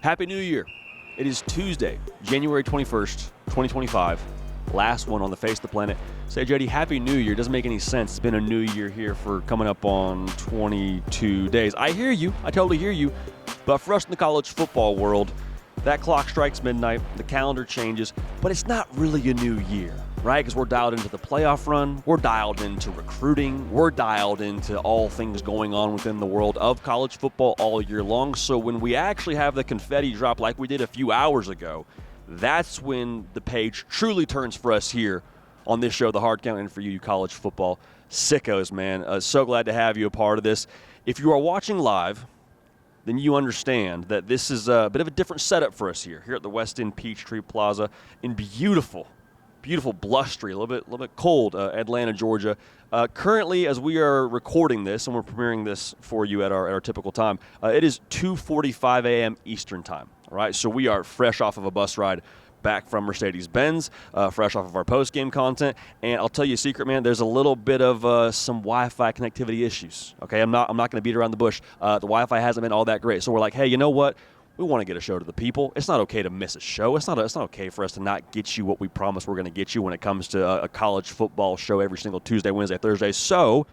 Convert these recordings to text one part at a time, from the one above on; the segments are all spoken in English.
Happy New Year. It is Tuesday, January 21st, 2025. Last one on the face of the planet. Say, JD, Happy New Year. Doesn't make any sense. It's been a new year here for coming up on 22 days. I hear you. I totally hear you. But for us in the college football world, that clock strikes midnight, the calendar changes, but it's not really a new year, right? Because we're dialed into the playoff run, we're dialed into recruiting, we're dialed into all things going on within the world of college football all year long. So when we actually have the confetti drop like we did a few hours ago, that's when the page truly turns for us here on this show, The Hard Count, and for you college football sickos, man. So glad to have you a part of this. If you are watching live, then you understand that this is a bit of a different setup for us here at the West End Peachtree Plaza in beautiful, blustery, a little bit cold Atlanta, Georgia. Currently, as we are recording this, and we're premiering this for you at our typical time, it is 2:45 a.m. Eastern time. All right, so we are fresh off of a bus ride back from Mercedes-Benz, fresh off of our post-game content, and I'll tell you a secret, man. There's a little bit of some Wi-Fi connectivity issues. Okay, I'm not going to beat around the bush. The Wi-Fi hasn't been all that great, so we're like, hey, you know what? We want to get a show to the people. It's not okay to miss a show. It's not okay for us to not get you what we promise we're going to get you when it comes to a college football show every single Tuesday, Wednesday, Thursday. So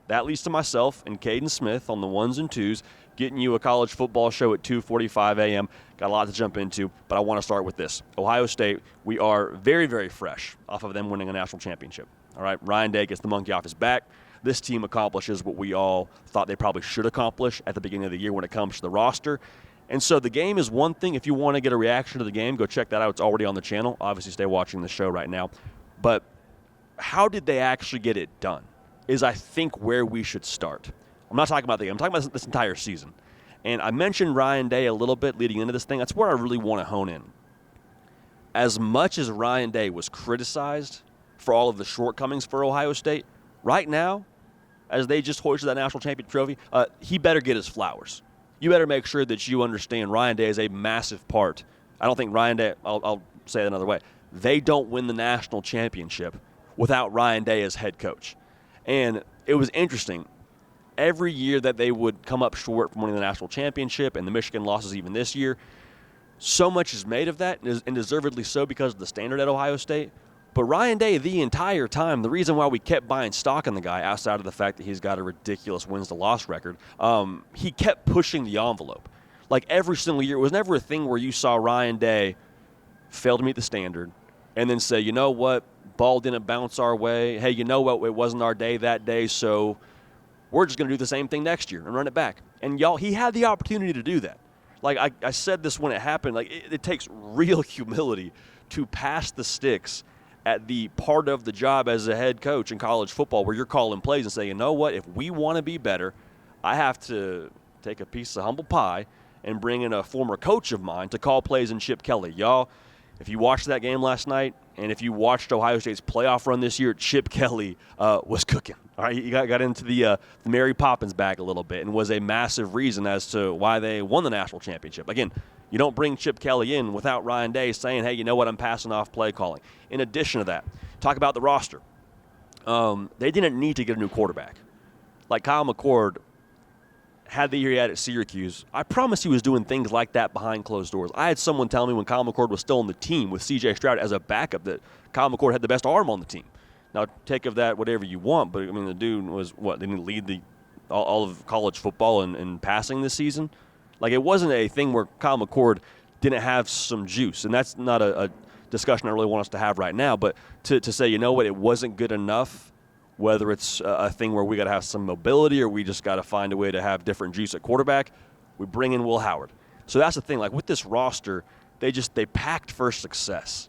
that leads to myself and Caden Smith on the ones and twos, getting you a college football show at 2:45 a.m. Got a lot to jump into, but I want to start with this. Ohio State, we are very, very fresh off of them winning a national championship. All right, Ryan Day gets the monkey off his back. This team accomplishes what we all thought they probably should accomplish at the beginning of the year when it comes to the roster. And so the game is one thing. If you want to get a reaction to the game, go check that out. It's already on the channel. Obviously, stay watching the show right now. But how did they actually get it done is, I think, where we should start. I'm not talking about the game. I'm talking about this entire season. And I mentioned Ryan Day a little bit leading into this thing. That's where I really want to hone in. As much as Ryan Day was criticized for all of the shortcomings for Ohio State, right now, as they just hoisted that national championship trophy, he better get his flowers. You better make sure that you understand Ryan Day is a massive part. I don't think Ryan Day, I'll say it another way, they don't win the national championship without Ryan Day as head coach. And it was interesting. Every year that they would come up short from winning the national championship, and the Michigan losses even this year, so much is made of that, and deservedly so because of the standard at Ohio State. But Ryan Day, the entire time, the reason why we kept buying stock in the guy, outside of the fact that he's got a ridiculous wins-to-loss record, he kept pushing the envelope. Like every single year, it was never a thing where you saw Ryan Day fail to meet the standard and then say, you know what, ball didn't bounce our way. Hey, you know what, it wasn't our day that day, so we're just going to do the same thing next year and run it back. And y'all, he had the opportunity to do that. Like I said this when it happened, like it takes real humility to pass the sticks at the part of the job as a head coach in college football where you're calling plays and say, you know what, if we want to be better, I have to take a piece of humble pie and bring in a former coach of mine to call plays in Chip Kelly. Y'all, if you watched that game last night and if you watched Ohio State's playoff run this year, Chip Kelly was cooking. All right, he got into the Mary Poppins bag a little bit and was a massive reason as to why they won the national championship. Again, you don't bring Chip Kelly in without Ryan Day saying, hey, you know what, I'm passing off play calling. In addition to that, talk about the roster. They didn't need to get a new quarterback. Like Kyle McCord had the year he had at Syracuse. I promise he was doing things like that behind closed doors. I had someone tell me when Kyle McCord was still on the team with C.J. Stroud as a backup that Kyle McCord had the best arm on the team. Now, take of that whatever you want, but, I mean, the dude was, didn't lead all of college football in passing this season? Like, it wasn't a thing where Kyle McCord didn't have some juice, and that's not a discussion I really want us to have right now, but to say, you know what, it wasn't good enough, whether it's a thing where we got to have some mobility or we just got to find a way to have different juice at quarterback, we bring in Will Howard. So that's the thing. Like, with this roster, they packed for success.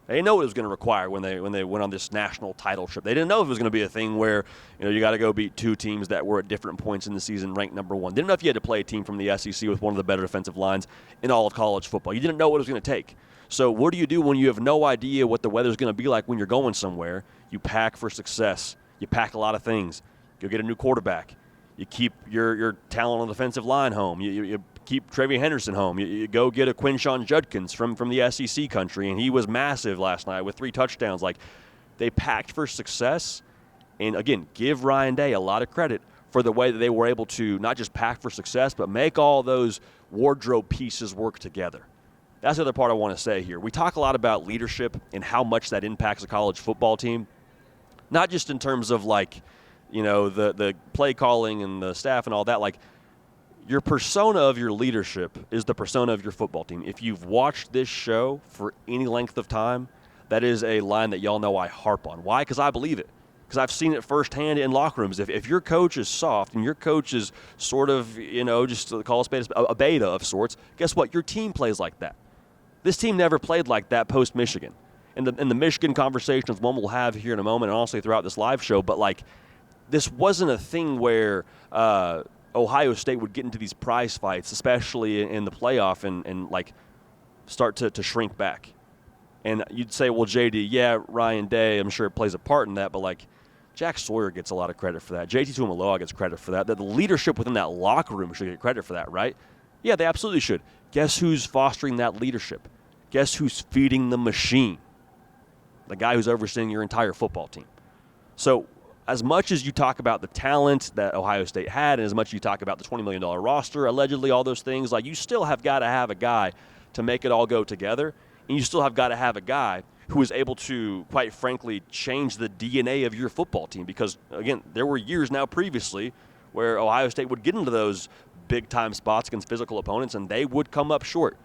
They didn't know what it was going to require when they went on this national title trip. They didn't know if it was going to be a thing where, you got to go beat two teams that were at different points in the season ranked number one. They didn't know if you had to play a team from the SEC with one of the better defensive lines in all of college football. You didn't know what it was going to take. So what do you do when you have no idea what the weather's going to be like when you're going somewhere? You pack for success. You pack a lot of things. Go get a new quarterback. You keep your talent on the defensive line home. You keep Trevion Henderson home. You go get a Quinshon Judkins from the SEC country, and he was massive last night with 3 touchdowns. Like, they packed for success. And, again, give Ryan Day a lot of credit for the way that they were able to not just pack for success, but make all those wardrobe pieces work together. That's the other part I want to say here. We talk a lot about leadership and how much that impacts a college football team, not just in terms of the play calling and the staff and all that. Like, your persona of your leadership is the persona of your football team. If you've watched this show for any length of time, that is a line that y'all know I harp on. Why? Because I believe it. Because I've seen it firsthand in locker rooms. If your coach is soft and your coach is sort of, just to call a spade a beta of sorts, guess what? Your team plays like that. This team never played like that post-Michigan. And the Michigan conversation is one we'll have here in a moment and also throughout this live show. But, this wasn't a thing where Ohio State would get into these prize fights, especially in the playoff, and start to shrink back. And you'd say, well, JD, yeah, Ryan Day, I'm sure it plays a part in that, but Jack Sawyer gets a lot of credit for that. JT Tuimoloau gets credit for that. The leadership within that locker room should get credit for that, right? Yeah, they absolutely should. Guess who's fostering that leadership? Guess who's feeding the machine? The guy who's overseeing your entire football team. So as much as you talk about the talent that Ohio State had, and as much as you talk about the $20 million roster, allegedly all those things, you still have got to have a guy to make it all go together. And you still have got to have a guy who is able to, quite frankly, change the DNA of your football team. Because, again, there were years now previously where Ohio State would get into those big-time spots against physical opponents, and they would come up short.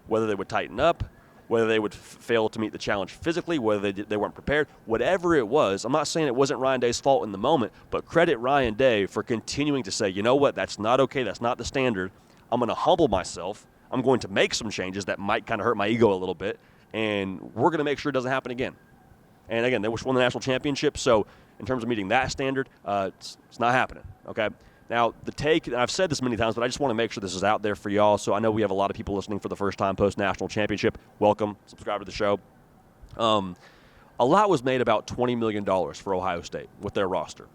Whether they would tighten up, whether they would fail to meet the challenge physically, whether they weren't prepared, whatever it was. I'm not saying it wasn't Ryan Day's fault in the moment, but credit Ryan Day for continuing to say, you know what, that's not okay, that's not the standard. I'm going to humble myself. I'm going to make some changes that might kind of hurt my ego a little bit, and we're going to make sure it doesn't happen again. And again, they just won the national championship, so in terms of meeting that standard, it's not happening, okay? Now, the take, and I've said this many times, but I just want to make sure this is out there for y'all. So I know we have a lot of people listening for the first time post-national championship. Welcome. Subscribe to the show. A lot was made about $20 million for Ohio State with their roster.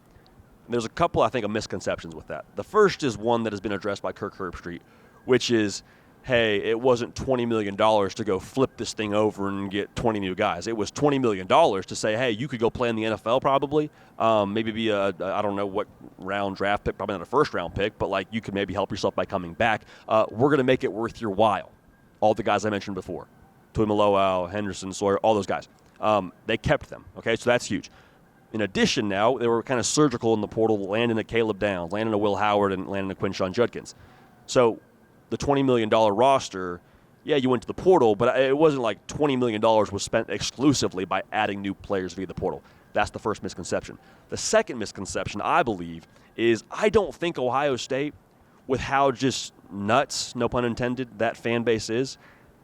And there's a couple, I think, of misconceptions with that. The first is one that has been addressed by Kirk Herbstreit, which is, hey, it wasn't $20 million to go flip this thing over and get 20 new guys. It was $20 million to say, hey, you could go play in the NFL probably, maybe be I don't know what round draft pick, probably not a first-round pick, but you could maybe help yourself by coming back. We're going to make it worth your while. All the guys I mentioned before, Tuimoloau, Henderson, Sawyer, all those guys. They kept them, okay, so that's huge. In addition now, they were kind of surgical in the portal, landing a Caleb Downs, landing a Will Howard, and landing a Quinshon Judkins. So the $20 million roster, yeah, you went to the portal, but it wasn't like $20 million was spent exclusively by adding new players via the portal. That's the first misconception. The second misconception, I believe, is I don't think Ohio State, with how just nuts, no pun intended, that fan base is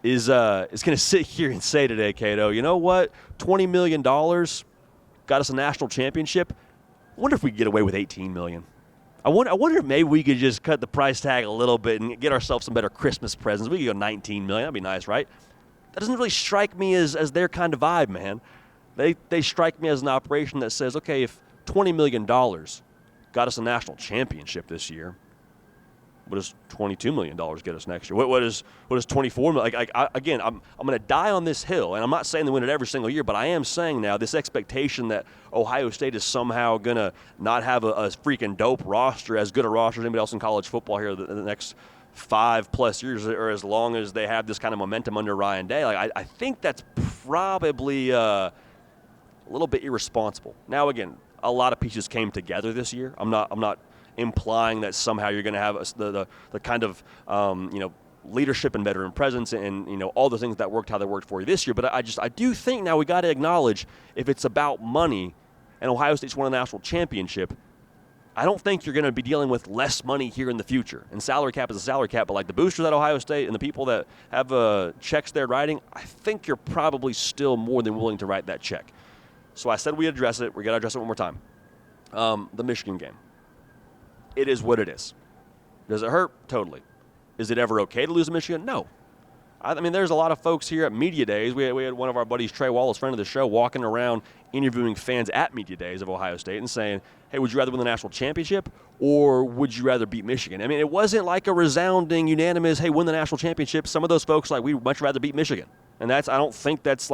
going to sit here and say today, Cato, you know what, $20 million got us a national championship. I wonder if we could get away with $18 million. I wonder if maybe we could just cut the price tag a little bit and get ourselves some better Christmas presents. We could go $19 million. That'd be nice, right? That doesn't really strike me as their kind of vibe, man. They strike me as an operation that says, okay, if $20 million got us a national championship this year, what does $22 million get us next year? What does $24 million? Again, I'm going to die on this hill, and I'm not saying they win it every single year, but I am saying now this expectation that Ohio State is somehow going to not have a freaking dope roster, as good a roster as anybody else in college football here the next 5+ years, or as long as they have this kind of momentum under Ryan Day. I think that's probably a little bit irresponsible. Now, again, a lot of pieces came together this year. I'm not implying that somehow you're going to have the kind of leadership and veteran presence and all the things that worked how they worked for you this year. But I do think now we got to acknowledge, if it's about money and Ohio State's won a national championship, I don't think you're going to be dealing with less money here in the future. And salary cap is a salary cap, but the boosters at Ohio State and the people that have checks they're writing, I think you're probably still more than willing to write that check. So I said we address it. We got to address it one more time. The Michigan game. It is what it is. Does it hurt? Totally. Is it ever okay to lose to Michigan? No. I mean, there's a lot of folks here at Media Days. We had one of our buddies, Trey Wallace, friend of the show, walking around interviewing fans at Media Days of Ohio State and saying, hey, would you rather win the national championship or would you rather beat Michigan? I mean, it wasn't like a resounding, unanimous, hey, win the national championship. Some of those folks we'd much rather beat Michigan. And I don't think that's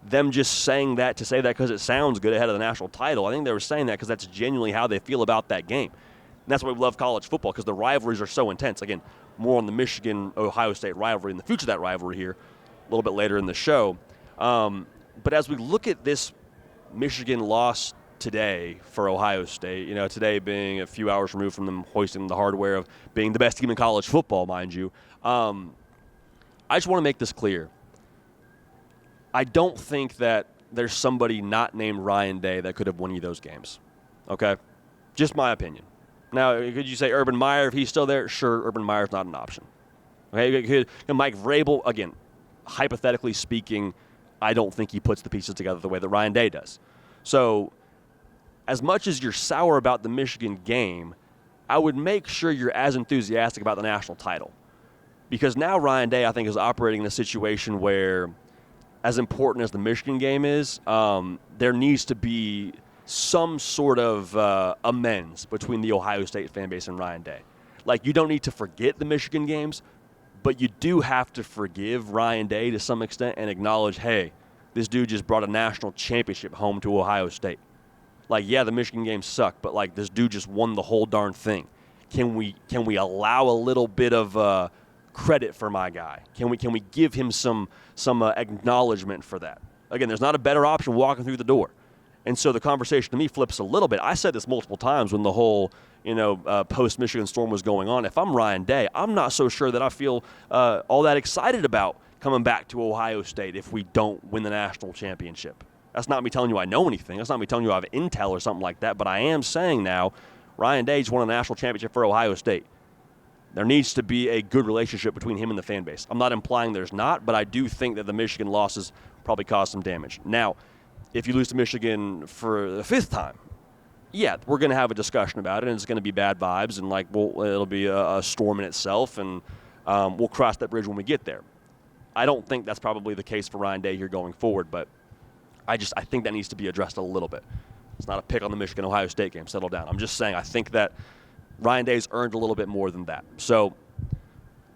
them just saying that to say that because it sounds good ahead of the national title. I think they were saying that because that's genuinely how they feel about that game. And that's why we love college football, because the rivalries are so intense. Again, more on the Michigan-Ohio State rivalry and the future of that rivalry here a little bit later in the show. But as we look at this Michigan loss today for Ohio State, today being a few hours removed from them hoisting the hardware of being the best team in college football, mind you, I just want to make this clear. I don't think that there's somebody not named Ryan Day that could have won you those games. Okay? Just my opinion. Now, could you say Urban Meyer, if he's still there? Sure, Urban Meyer's not an option. Okay? Mike Vrabel, again, hypothetically speaking, I don't think he puts the pieces together the way that Ryan Day does. So, as much as you're sour about the Michigan game, I would make sure you're as enthusiastic about the national title. Because now Ryan Day, I think, is operating in a situation where, as important as the Michigan game is, there needs to be some sort of amends between the Ohio State fan base and Ryan Day. Like, you don't need to forget the Michigan games, but you do have to forgive Ryan Day to some extent and acknowledge, hey, this dude just brought a national championship home to Ohio State. Like, yeah, the Michigan game sucked, but, like, this dude just won the whole darn thing. Can we allow a little bit of credit for my guy? Can we give him some acknowledgement for that? Again, there's not a better option walking through the door. And so the conversation to me flips a little bit. I said this multiple times when the whole post-Michigan storm was going on. If I'm Ryan Day, I'm not so sure that I feel all that excited about coming back to Ohio State if we don't win the national championship. That's not me telling you I know anything. That's not me telling you I have intel or something like that. But I am saying now, Ryan Day just won a national championship for Ohio State. There needs to be a good relationship between him and the fan base. I'm not implying there's not, but I do think that the Michigan losses probably caused some damage. Now, if you lose to Michigan for the fifth time, yeah, we're going to have a discussion about it, and it's going to be bad vibes, and it'll be a storm in itself, and we'll cross that bridge when we get there. I don't think that's probably the case for Ryan Day here going forward, but I think that needs to be addressed a little bit. It's not a pick on the Michigan-Ohio State game. Settle down. I'm just saying I think that Ryan Day's earned a little bit more than that. So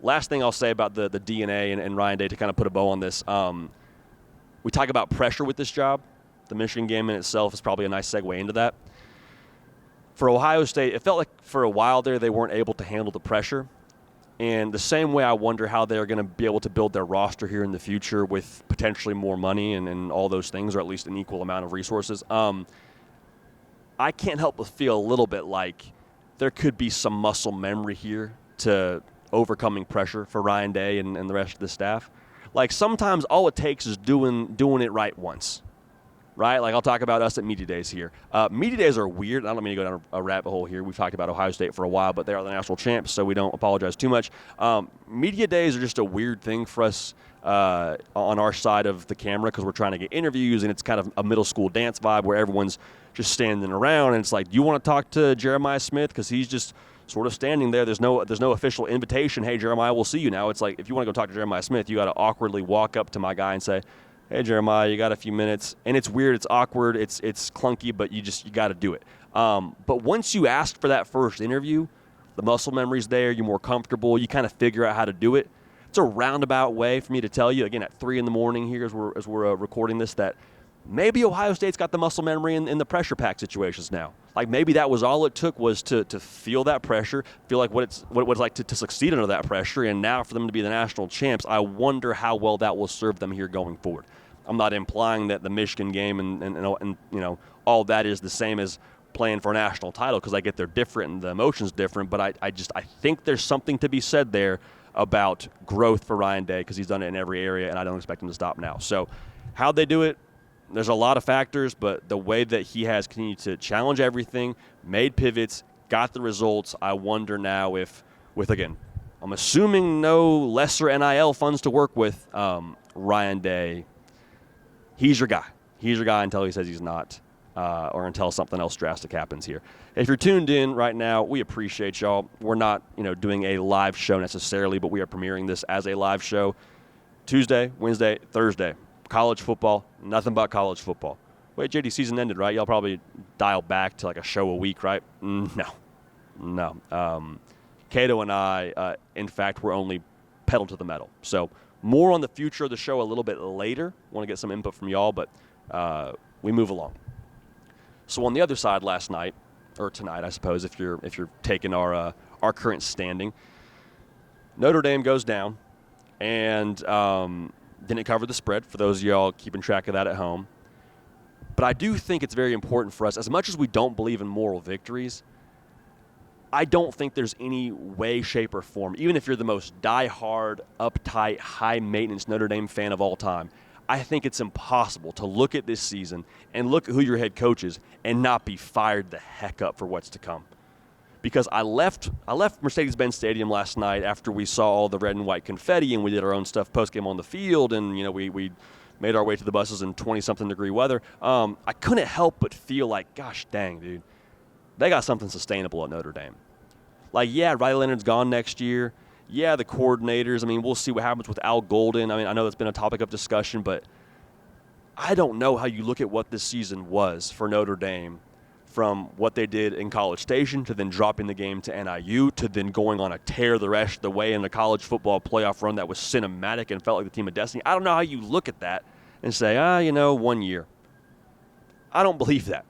last thing I'll say about the DNA and Ryan Day to kind of put a bow on this, we talk about pressure with this job. The Michigan game in itself is probably a nice segue into that. For Ohio State, it felt like for a while there they weren't able to handle the pressure. And the same way I wonder how they're going to be able to build their roster here in the future with potentially more money and all those things, or at least an equal amount of resources. I can't help but feel a little bit like there could be some muscle memory here to overcoming pressure for Ryan Day and the rest of the staff. Like, sometimes all it takes is doing it right once. Right? Like, I'll talk about us at Media Days here. Media Days are weird. I don't mean to go down a rabbit hole here. We've talked about Ohio State for a while, but they are the national champs, so we don't apologize too much. Media Days are just a weird thing for us on our side of the camera because we're trying to get interviews, and it's kind of a middle school dance vibe where everyone's just standing around, and it's like, do you want to talk to Jeremiah Smith? Because he's just sort of standing there. There's no official invitation. Hey, Jeremiah, we'll see you now. It's like, if you want to go talk to Jeremiah Smith, you got to awkwardly walk up to my guy and say, hey, Jeremiah, you got a few minutes. And it's weird, it's awkward, it's clunky, but you got to do it. But once you ask for that first interview, the muscle memory's there, you're more comfortable, you kind of figure out how to do it. It's a roundabout way for me to tell you, again, at 3 in the morning here as we're recording this, that maybe Ohio State's got the muscle memory in the pressure pack situations now. Like, maybe that was all it took was to feel that pressure, feel like what it's like to succeed under that pressure, and now for them to be the national champs, I wonder how well that will serve them here going forward. I'm not implying that the Michigan game and all that is the same as playing for a national title, because I get they're different and the emotion's different, but I think there's something to be said there about growth for Ryan Day, because he's done it in every area, and I don't expect him to stop now. So how'd they do it? There's a lot of factors, but the way that he has continued to challenge everything, made pivots, got the results, I wonder now if, with, again, I'm assuming no lesser NIL funds to work with, Ryan Day, he's your guy. He's your guy until he says he's not, or until something else drastic happens here. If you're tuned in right now, we appreciate y'all. We're not, doing a live show necessarily, but we are premiering this as a live show Tuesday, Wednesday, Thursday. College football, nothing but college football. Wait, JD, season ended, right? Y'all probably dial back to like a show a week, right? No. Cato and I, in fact, were only pedal to the metal. So more on the future of the show a little bit later. Want to get some input from y'all, but we move along. So on the other side last night, or tonight, I suppose, if you're taking our current standing, Notre Dame goes down and didn't cover the spread, for those of y'all keeping track of that at home. But I do think it's very important for us, as much as we don't believe in moral victories, I don't think there's any way, shape, or form, even if you're the most diehard, uptight, high-maintenance Notre Dame fan of all time, I think it's impossible to look at this season and look at who your head coach is and not be fired the heck up for what's to come. Because I left Mercedes-Benz Stadium last night after we saw all the red and white confetti and we did our own stuff post-game on the field, and we made our way to the buses in 20-something degree weather. I couldn't help but feel like, gosh dang, dude, they got something sustainable at Notre Dame. Like, yeah, Riley Leonard's gone next year. Yeah, the coordinators. I mean, we'll see what happens with Al Golden. I mean, I know that's been a topic of discussion, but I don't know how you look at what this season was for Notre Dame, from what they did in College Station to then dropping the game to NIU to then going on a tear the rest of the way in the college football playoff run that was cinematic and felt like the team of destiny. I don't know how you look at that and say, 1 year. I don't believe that.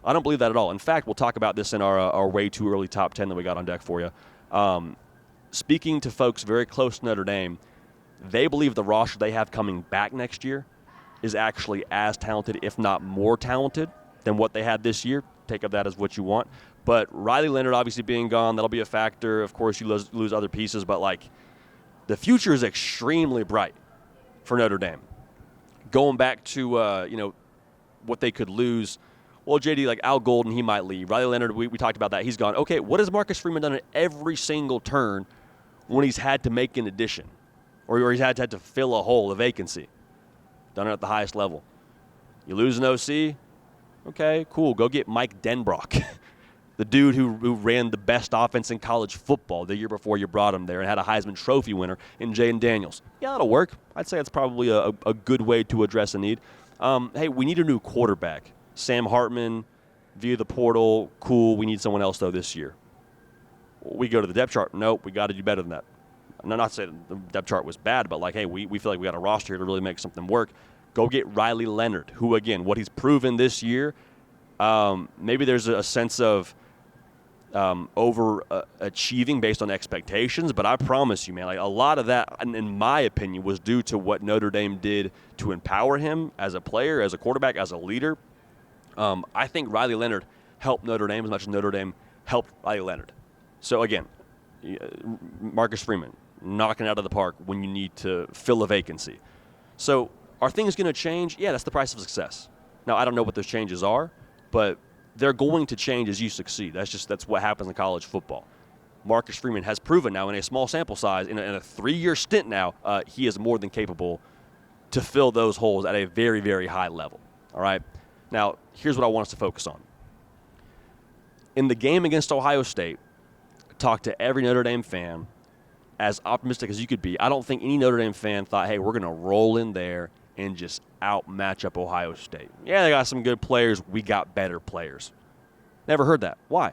I don't believe that at all. In fact, we'll talk about this in our way-too-early top 10 that we got on deck for you. Speaking to folks very close to Notre Dame, they believe the roster they have coming back next year is actually as talented, if not more talented, than what they had this year. Take of that as what you want. But Riley Leonard obviously being gone, that'll be a factor. Of course, you lose other pieces, but the future is extremely bright for Notre Dame. Going back to what they could lose. Well, JD, Al Golden, he might leave. Riley Leonard, we talked about that. He's gone. Okay, what has Marcus Freeman done at every single turn when he's had to make an addition or he's had to fill a hole, a vacancy? Done it at the highest level. You lose an OC? Okay, cool. Go get Mike Denbrock, the dude who ran the best offense in college football the year before you brought him there and had a Heisman Trophy winner in Jaden Daniels. Yeah, that'll work. I'd say that's probably a good way to address a need. Hey, we need a new quarterback. Sam Hartman, via the portal, cool. We need someone else, though, this year. We go to the depth chart. Nope, we got to do better than that. I'm not saying the depth chart was bad, but we feel like we got a roster here to really make something work. Go get Riley Leonard, who, again, what he's proven this year, maybe there's a sense of overachieving based on expectations, but I promise you, man, a lot of that, in my opinion, was due to what Notre Dame did to empower him as a player, as a quarterback, as a leader. I think Riley Leonard helped Notre Dame as much as Notre Dame helped Riley Leonard. So, again, Marcus Freeman, knocking it out of the park when you need to fill a vacancy. So, are things going to change? Yeah, that's the price of success. Now, I don't know what those changes are, but they're going to change as you succeed. That's what happens in college football. Marcus Freeman has proven now in a small sample size, in a 3-year stint now, he is more than capable to fill those holes at a very, very high level. All right? Now, here's what I want us to focus on. In the game against Ohio State, talk to every Notre Dame fan, as optimistic as you could be. I don't think any Notre Dame fan thought, hey, we're going to roll in there and just out-match up Ohio State. Yeah, they got some good players. We got better players. Never heard that. Why?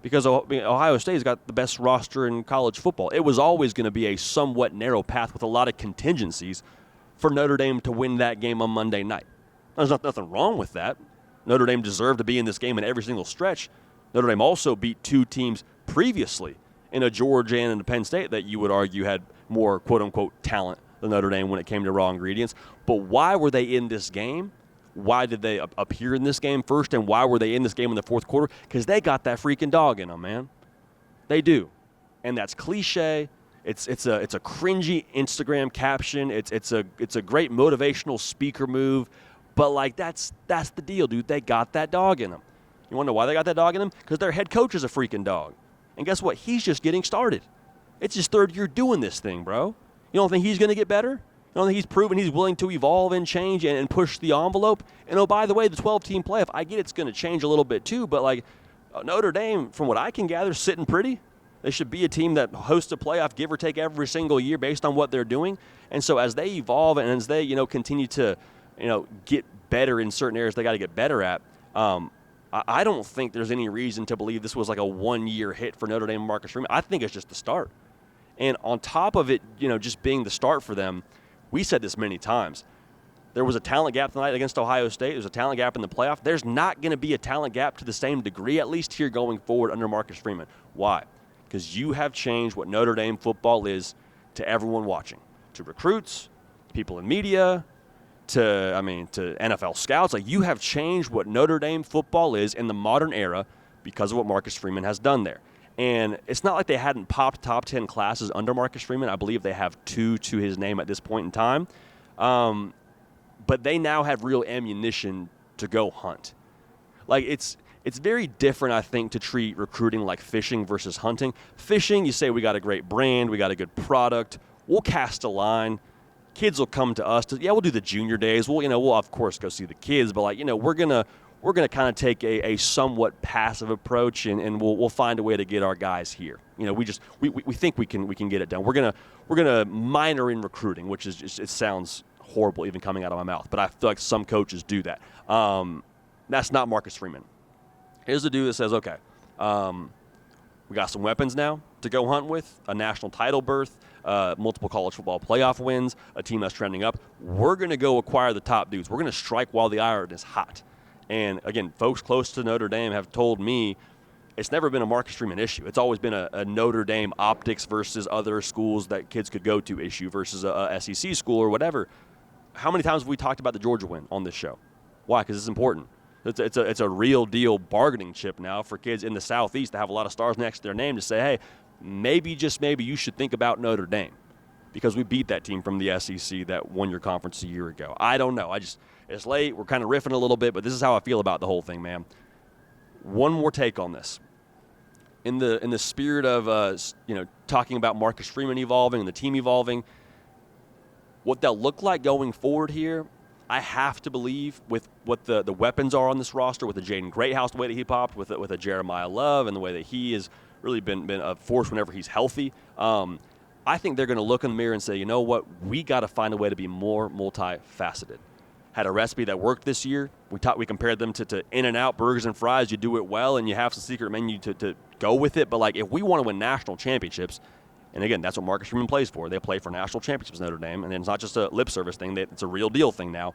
Because Ohio State's got the best roster in college football. It was always going to be a somewhat narrow path with a lot of contingencies for Notre Dame to win that game on Monday night. There's nothing wrong with that. Notre Dame deserved to be in this game in every single stretch. Notre Dame also beat 2 teams previously in a Georgia and a Penn State that you would argue had more quote-unquote talent than Notre Dame when it came to raw ingredients. But why were they in this game? Why did they appear in this game first, and why were they in this game in the fourth quarter? Because they got that freaking dog in them, man. They do. And that's cliche. It's a cringy Instagram caption. It's a great motivational speaker move. But, that's the deal, dude. They got that dog in them. You want to know why they got that dog in them? Because their head coach is a freaking dog. And guess what? He's just getting started. It's his 3rd year doing this thing, bro. You don't think he's going to get better? You don't think he's proven he's willing to evolve and change and push the envelope? And, oh, by the way, the 12-team playoff, I get it's going to change a little bit too, but, Notre Dame, from what I can gather, sitting pretty. They should be a team that hosts a playoff, give or take, every single year based on what they're doing. And so as they evolve and as they, continue to, get better in certain areas they got to get better at, I don't think there's any reason to believe this was like a 1-year hit for Notre Dame and Marcus Freeman. I think it's just the start. And on top of it, just being the start for them, we said this many times. There was a talent gap tonight against Ohio State. There's a talent gap in the playoff. There's not going to be a talent gap to the same degree, at least here going forward under Marcus Freeman. Why? because you have changed what Notre Dame football is to everyone watching, to recruits, people in media, to NFL scouts. Like, you have changed what Notre Dame football is in the modern era because of what Marcus Freeman has done there. And it's not like they hadn't popped top 10 classes under Marcus Freeman. I believe they have 2 to his name at this point in time. But they now have real ammunition to go hunt. Like, it's very different, I think, to treat recruiting like fishing versus hunting. Fishing, you say we got a great brand, we got a good product, we'll cast a line. Kids will come to us we'll do the junior days. We'll of course go see the kids, but we're gonna kind of take a somewhat passive approach, and we'll find a way to get our guys here. We think we can get it done. We're gonna minor in recruiting, which is just, it sounds horrible even coming out of my mouth, but I feel like some coaches do that. That's not Marcus Freeman. Here's the dude that says, okay, we got some weapons now to go hunt with, a national title berth, multiple college football playoff wins, a team that's trending up. We're going to go acquire the top dudes. We're going to strike while the iron is hot. And, again, folks close to Notre Dame have told me it's never been a Marcus Freeman issue. It's always been a Notre Dame optics versus other schools that kids could go to issue versus a SEC school or whatever. How many times have we talked about the Georgia win on this show? Why? Because it's important. It's a real deal bargaining chip now for kids in the Southeast to have a lot of stars next to their name to say, hey, maybe, just maybe, you should think about Notre Dame because we beat that team from the SEC that won your conference a year ago. I don't know. It's late. We're kind of riffing a little bit, but this is how I feel about the whole thing, man. One more take on this. In the spirit of talking about Marcus Freeman evolving and the team evolving, what they'll look like going forward here, I have to believe with what the weapons are on this roster, with the Jaden Greathouse, the way that he popped, with a Jeremiah Love, and the way that he has really been a force whenever he's healthy. I think they're going to look in the mirror and say, you know what, we got to find a way to be more multifaceted. Had a recipe that worked this year. We compared them to In-N-Out burgers and fries. You do it well, and you have some secret menu to go with it. But if we want to win national championships, and again, that's what Marcus Freeman plays for. They play for national championships, Notre Dame, and it's not just a lip service thing. It's a real deal thing now.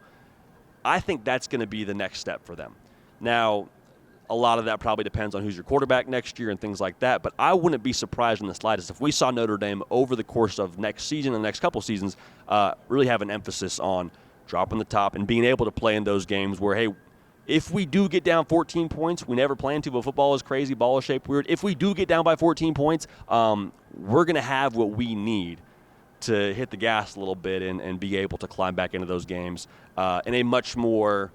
I think that's going to be the next step for them. Now, a lot of that probably depends on who's your quarterback next year and things like that, but I wouldn't be surprised in the slightest if we saw Notre Dame over the course of next season and the next couple seasons really have an emphasis on dropping the top and being able to play in those games where, hey, if we do get down 14 points, we never plan to, but football is crazy, ball is shaped weird. If we do get down by 14 points, we're going to have what we need to hit the gas a little bit and be able to climb back into those games in a much more,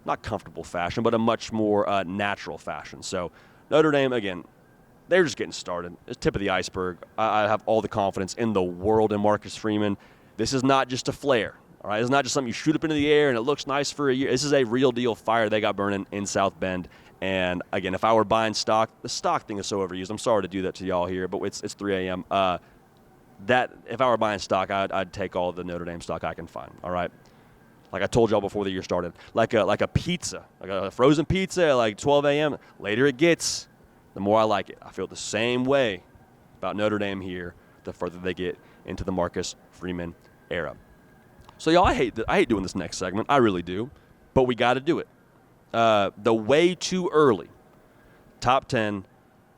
not comfortable fashion, but a much more natural fashion. So Notre Dame, again, they're just getting started. It's tip of the iceberg. I have all the confidence in the world in Marcus Freeman. This is not just a flare. All right, it's not just something you shoot up into the air and it looks nice for a year. This is a real deal fire they got burning in South Bend. And, again, if I were buying stock, the stock thing is so overused. I'm sorry to do that to y'all here, but it's 3 a.m. If I were buying stock, I'd take all the Notre Dame stock I can find, all right? Like I told y'all before the year started, like a pizza, like a frozen pizza at like 12 a.m. Later it gets, the more I like it. I feel the same way about Notre Dame here the further they get into the Marcus Freeman era. So, y'all, I hate doing this next segment. I really do. But we got to do it. The Waaay-Too-Early top 10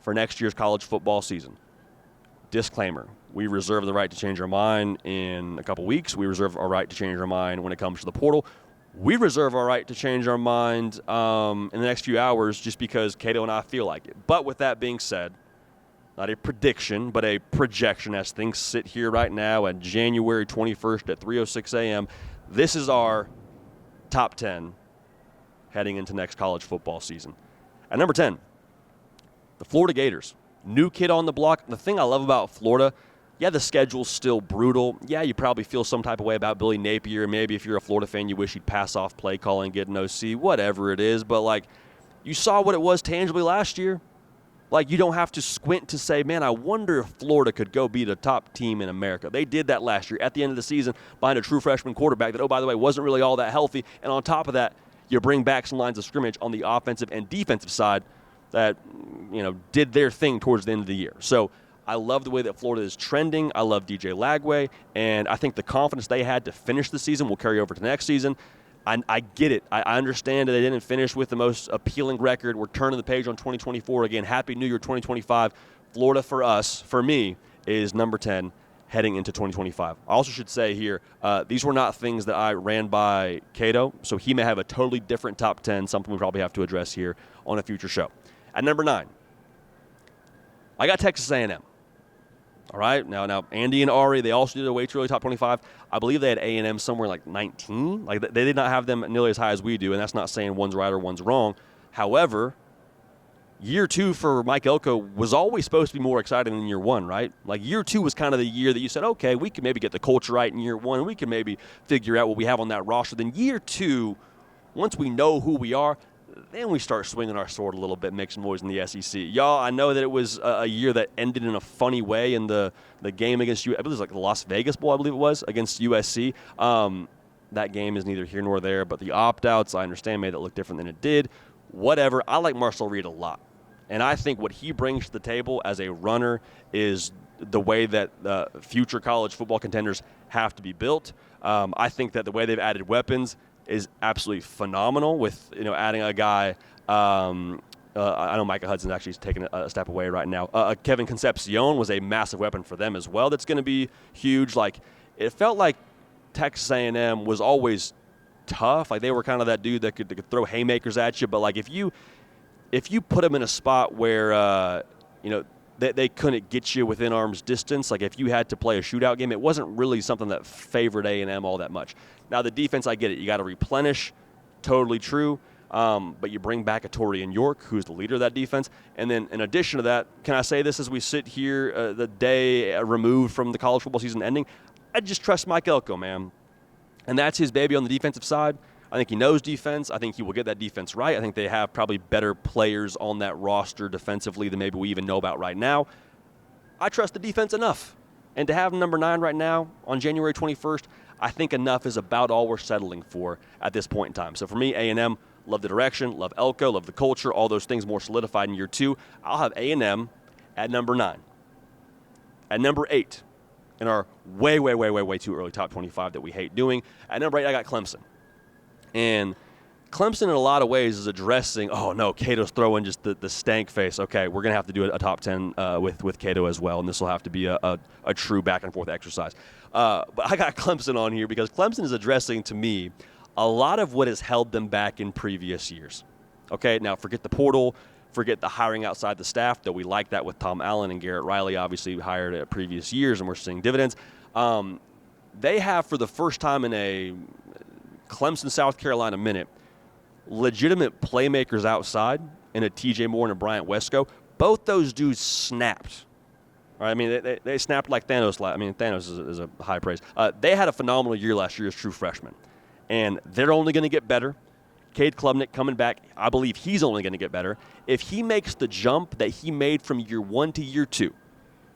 for next year's college football season. Disclaimer, we reserve the right to change our mind in a couple weeks. We reserve our right to change our mind when it comes to the portal. We reserve our right to change our mind in the next few hours just because Cato and I feel like it. But with that being said, not a prediction, but a projection as things sit here right now at January 21st at 3:06 a.m. This is our top 10 heading into next college football season. At number 10, the Florida Gators. New kid on the block. The thing I love about Florida, yeah, the schedule's still brutal. Yeah, you probably feel some type of way about Billy Napier. Maybe if you're a Florida fan, you wish he'd pass off play calling, get an OC, whatever it is. But, you saw what it was tangibly last year. You don't have to squint to say, man, I wonder if Florida could go be the top team in America. They did that last year at the end of the season behind a true freshman quarterback that, oh, by the way, wasn't really all that healthy. And on top of that, you bring back some lines of scrimmage on the offensive and defensive side that, did their thing towards the end of the year. So I love the way that Florida is trending. I love DJ Lagway. And I think the confidence they had to finish the season will carry over to next season. I get it. I understand that they didn't finish with the most appealing record. We're turning the page on 2024 again. Happy New Year 2025 Florida for me, is number 10 heading into 2025. I also should say here, these were not things that I ran by Cato, so he may have a totally different top 10, something we probably have to address here on a future show. At number 9, I got Texas A&M. All right, now Andy and Ari, they also did a Waaay-Too-Early top 25. I believe they had A&M somewhere like 19. Like they did not have them nearly as high as we do, and that's not saying one's right or one's wrong. However, year 2 for Mike Elko was always supposed to be more exciting than year 1, right? Like year 2 was kind of the year that you said, okay, we can maybe get the culture right in year 1, and we can maybe figure out what we have on that roster. Then year 2, once we know who we are, then we start swinging our sword a little bit, making noise in the SEC. Y'all, I know that it was a year that ended in a funny way in the game against I believe it was like the Las Vegas Bowl, I believe it was, against USC. That game is neither here nor there, but the opt-outs, I understand, made it look different than it did. Whatever. I like Marcel Reed a lot. And I think what he brings to the table as a runner is the way that future college football contenders have to be built. I think that the way they've added weapons is absolutely phenomenal with, adding a guy. I know Micah Hudson's actually taking a step away right now. Kevin Concepcion was a massive weapon for them as well. That's going to be huge. Like, it felt like Texas A&M was always tough. Like, they were kind of that dude that could throw haymakers at you. But, like, if you put them in a spot where, they couldn't get you within arm's distance, like if you had to play a shootout game, it wasn't really something that favored A&M all that much. Now, the defense, I get it. You got to replenish. Totally true. But you bring back a Torian York, who's the leader of that defense. And then in addition to that, can I say this as we sit here the day removed from the college football season ending? I just trust Mike Elko, man. And that's his baby on the defensive side. I think he knows defense. I think he will get that defense right. I think they have probably better players on that roster defensively than maybe we even know about right now. I trust the defense enough. And to have number 9 right now on January 21st, I think enough is about all we're settling for at this point in time. So for me, A&M, love the direction, love Elko, love the culture, all those things more solidified in year 2. I'll have A&M at number 9. At number 8, in our way too early top 25 that we hate doing, at number 8, I got Clemson. And Clemson, in a lot of ways, is addressing, oh, no, Cato's throwing just the stank face. Okay, we're going to have to do a top 10 with Cato as well, and this will have to be a true back-and-forth exercise. But I got Clemson on here because Clemson is addressing, to me, a lot of what has held them back in previous years. Okay, now forget the portal, forget the hiring outside the staff, though we like that with Tom Allen and Garrett Riley, obviously hired at previous years, and we're seeing dividends. They have, for the first time in a Clemson, South Carolina minute, legitimate playmakers outside in a TJ Moore and a Bryant Wesco. Both those dudes snapped. All right, I mean, they snapped like Thanos. Thanos is a high praise. They had a phenomenal year last year as true freshmen, and they're only going to get better. Cade Klubnik coming back, I believe he's only going to get better. If he makes the jump that he made from year 1 to year 2,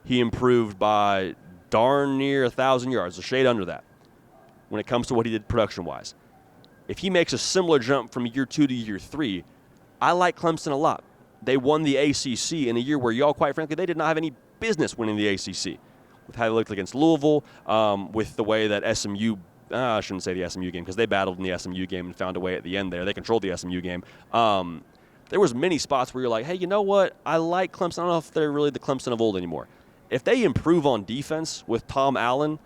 he improved by darn near 1,000 yards, a shade under that, when it comes to what he did production-wise. If he makes a similar jump from year 2 to year 3, I like Clemson a lot. They won the ACC in a year where y'all, quite frankly, they did not have any business winning the ACC. With how they looked against Louisville, with the way that SMU, I shouldn't say the SMU game because they battled in the SMU game and found a way at the end there. They controlled the SMU game. There was many spots where you're like, hey, you know what? I like Clemson. I don't know if they're really the Clemson of old anymore. If they improve on defense with Tom Allen,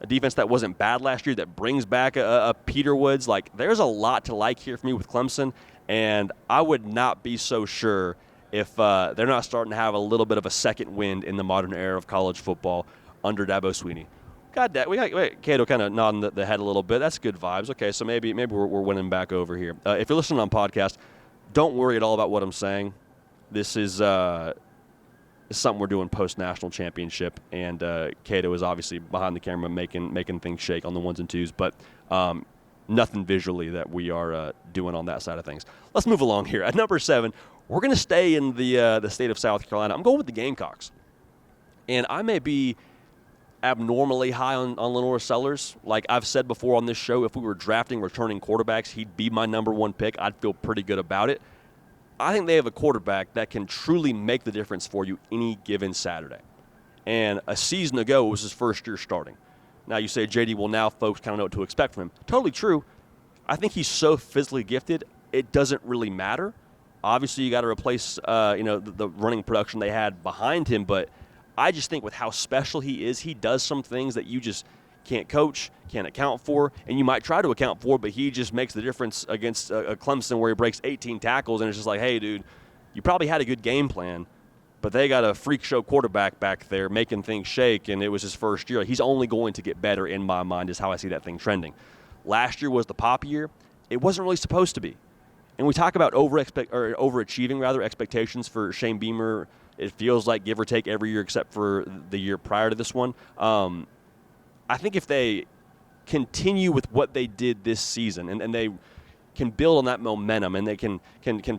a defense that wasn't bad last year, that brings back a Peter Woods. Like, there's a lot to like here for me with Clemson, and I would not be so sure if they're not starting to have a little bit of a second wind in the modern era of college football under Dabo Swinney. God, we got Cato kind of nodding the head a little bit. That's good vibes. Okay, so maybe we're winning back over here. If you're listening on podcast, don't worry at all about what I'm saying. This is something we're doing post-national championship, and Cato is obviously behind the camera making things shake on the ones and twos, but nothing visually that we are doing on that side of things. Let's move along here. At number 7, we're going to stay in the state of South Carolina. I'm going with the Gamecocks, and I may be abnormally high on Lenore Sellers. Like I've said before on this show, if we were drafting returning quarterbacks, he'd be my number 1 pick. I'd feel pretty good about it. I think they have a quarterback that can truly make the difference for you any given Saturday. And a season ago, it was his first year starting. Now you say, JD, well, now folks kind of know what to expect from him. Totally true. I think he's so physically gifted, it doesn't really matter. Obviously, you got to replace, the running production they had behind him. But I just think with how special he is, he does some things that you just can't coach, can't account for, and you might try to account for, but he just makes the difference against a Clemson where he breaks 18 tackles, and it's just like, hey, dude, you probably had a good game plan, but they got a freak show quarterback back there making things shake, and it was his first year. He's only going to get better in my mind is how I see that thing trending. Last year was the pop year. It wasn't really supposed to be. And we talk about overachieving expectations for Shane Beamer. It feels like give or take every year except for the year prior to this one. I think if they continue with what they did this season and they can build on that momentum and they can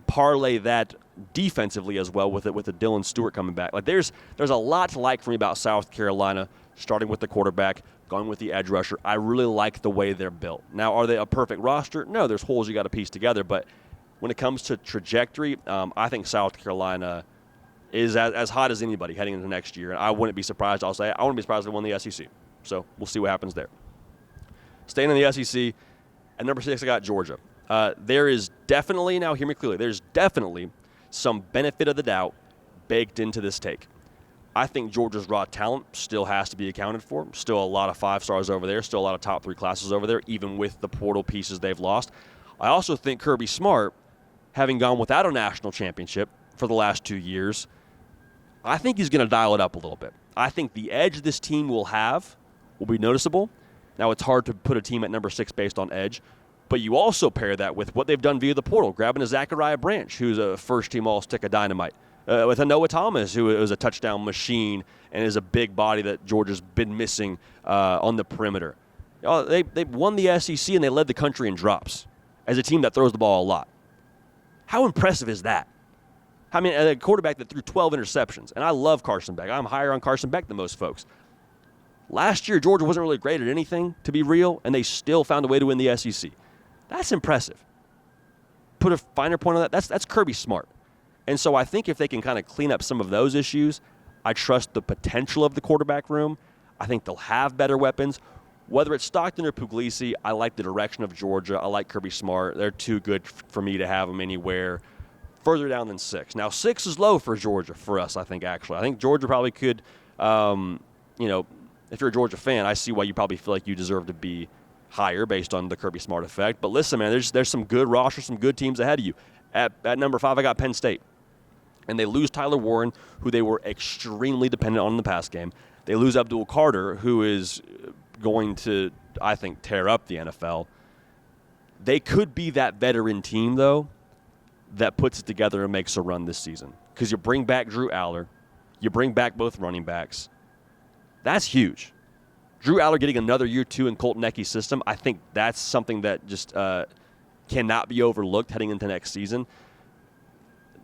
parlay that defensively as well with the Dylan Stewart coming back. Like there's a lot to like for me about South Carolina, starting with the quarterback, going with the edge rusher. I really like the way they're built. Now, are they a perfect roster? No, there's holes you got to piece together. But when it comes to trajectory, I think South Carolina is as hot as anybody heading into next year. And I wouldn't be surprised. I wouldn't be surprised if they won the SEC. So we'll see what happens there. Staying in the SEC, at number 6, I got Georgia. There is definitely, now hear me clearly, there's definitely some benefit of the doubt baked into this take. I think Georgia's raw talent still has to be accounted for. Still a lot of 5 stars over there. Still a lot of top 3 classes over there, even with the portal pieces they've lost. I also think Kirby Smart, having gone without a national championship for the last 2 years, I think he's going to dial it up a little bit. I think the edge this team will have will be noticeable. Now, it's hard to put a team at number 6 based on edge, but you also pair that with what they've done via the portal, grabbing a Zachariah Branch, who's a first-team all-stick of dynamite, with a Noah Thomas, who is a touchdown machine and is a big body that Georgia's been missing on the perimeter. They won the SEC and they led the country in drops as a team that throws the ball a lot. How impressive is that? I mean, a quarterback that threw 12 interceptions, and I love Carson Beck. I'm higher on Carson Beck than most folks. Last year, Georgia wasn't really great at anything, to be real, and they still found a way to win the SEC. That's impressive. Put a finer point on that, that's Kirby Smart. And so I think if they can kind of clean up some of those issues, I trust the potential of the quarterback room. I think they'll have better weapons. Whether it's Stockton or Puglisi, I like the direction of Georgia. I like Kirby Smart. They're too good for me to have them anywhere further down than 6. Now, 6 is low for Georgia, for us, I think, actually. I think Georgia probably could, if you're a Georgia fan, I see why you probably feel like you deserve to be higher based on the Kirby Smart effect. But listen, man, there's some good rosters, some good teams ahead of you. At number 5, I got Penn State. And they lose Tyler Warren, who they were extremely dependent on in the pass game. They lose Abdul Carter, who is going to, I think, tear up the NFL. They could be that veteran team, though, that puts it together and makes a run this season. Because you bring back Drew Aller. You bring back both running backs. That's huge. Drew Aller getting another year 2 in Colt Necky's system, I think that's something that just cannot be overlooked heading into next season.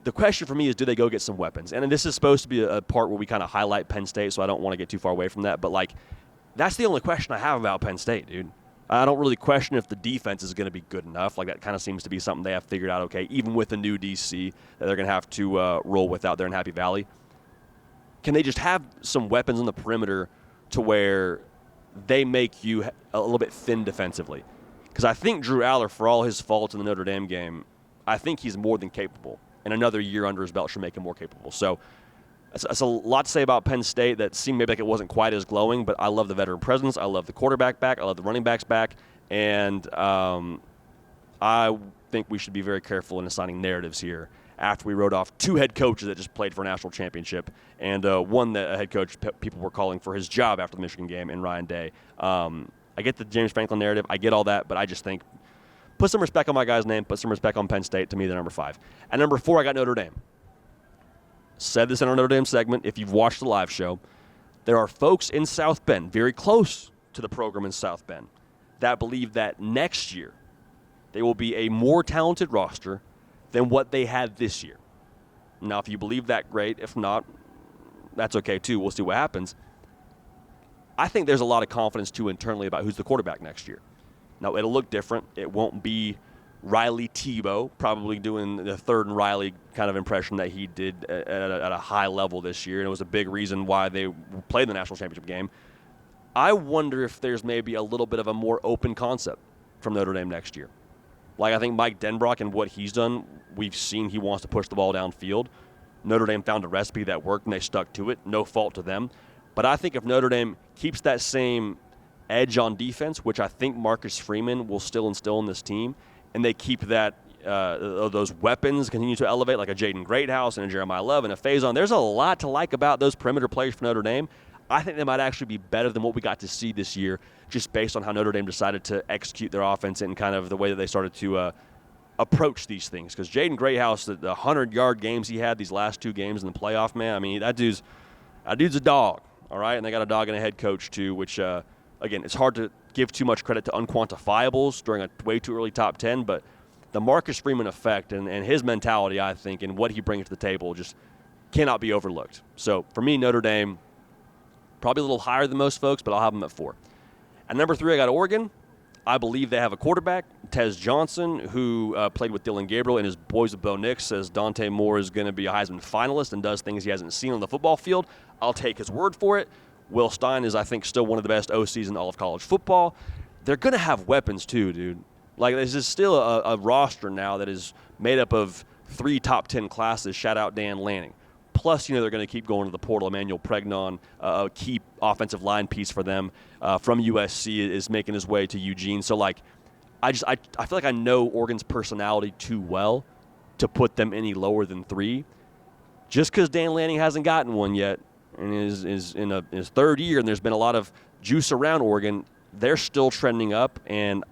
The question for me is, do they go get some weapons? And this is supposed to be a part where we kind of highlight Penn State, so I don't want to get too far away from that. But, that's the only question I have about Penn State, dude. I don't really question if the defense is going to be good enough. That kind of seems to be something they have figured out okay, even with a new DC that they're going to have to roll with out there in Happy Valley. Can they just have some weapons on the perimeter to where they make you a little bit thin defensively? Because I think Drew Aller, for all his faults in the Notre Dame game, I think he's more than capable. And another year under his belt should make him more capable. So that's a lot to say about Penn State that seemed maybe like it wasn't quite as glowing, but I love the veteran presence. I love the quarterback back. I love the running backs back. And I think we should be very careful in assigning narratives here after we wrote off 2 head coaches that just played for a national championship and one that a head coach people were calling for his job after the Michigan game in Ryan Day. I get the James Franklin narrative. I get all that, but I just think put some respect on my guy's name, put some respect on Penn State. To me, they're number 5. At number 4, I got Notre Dame. Said this in our Notre Dame segment. If you've watched the live show, there are folks in South Bend, very close to the program in South Bend, that believe that next year they will be a more talented roster than what they had this year. Now, if you believe that, great. If not, that's okay too. We'll see what happens. I think there's a lot of confidence too internally about who's the quarterback next year. Now, it'll look different. It won't be Riley Tebow, probably doing the third and Riley kind of impression that he did at a high level this year, and it was a big reason why they played the national championship game. I wonder if there's maybe a little bit of a more open concept from Notre Dame next year. Like, I think Mike Denbrock and what he's done, we've seen he wants to push the ball downfield. Notre Dame found a recipe that worked, and they stuck to it. No fault to them. But I think if Notre Dame keeps that same edge on defense, which I think Marcus Freeman will still instill in this team, and they keep that those weapons continue to elevate, like a Jaden Greathouse and a Jeremiah Love and a Faison. There's a lot to like about those perimeter players for Notre Dame. I think they might actually be better than what we got to see this year, just based on how Notre Dame decided to execute their offense and kind of the way that they started to approach these things. Because Jaden Greathouse, the 100-yard games he had these last 2 games in the playoff, man, I mean, that dude's a dog, all right? And they got a dog and a head coach, too, which, again, it's hard to give too much credit to unquantifiables during a way too early top 10, but the Marcus Freeman effect and his mentality, I think, and what he brings to the table just cannot be overlooked. So, for me, Notre Dame, probably a little higher than most folks, but I'll have them at 4. At number 3, I got Oregon. I believe they have a quarterback, Tez Johnson, who played with Dylan Gabriel, and his Boys of Bo Nix says Dante Moore is going to be a Heisman finalist and does things he hasn't seen on the football field. I'll take his word for it. Will Stein is, I think, still one of the best OCs in all of college football. They're going to have weapons, too, dude. Like, this is still a roster now that is made up of 3 top 10 classes. Shout out Dan Lanning. Plus, they're going to keep going to the portal. Emmanuel Pregnon, a key offensive line piece for them from USC, is making his way to Eugene. So, like, I feel like I know Oregon's personality too well to put them any lower than 3. Just because Dan Lanning hasn't gotten one yet and is in his 3rd year, and there's been a lot of juice around Oregon, they're still trending up, and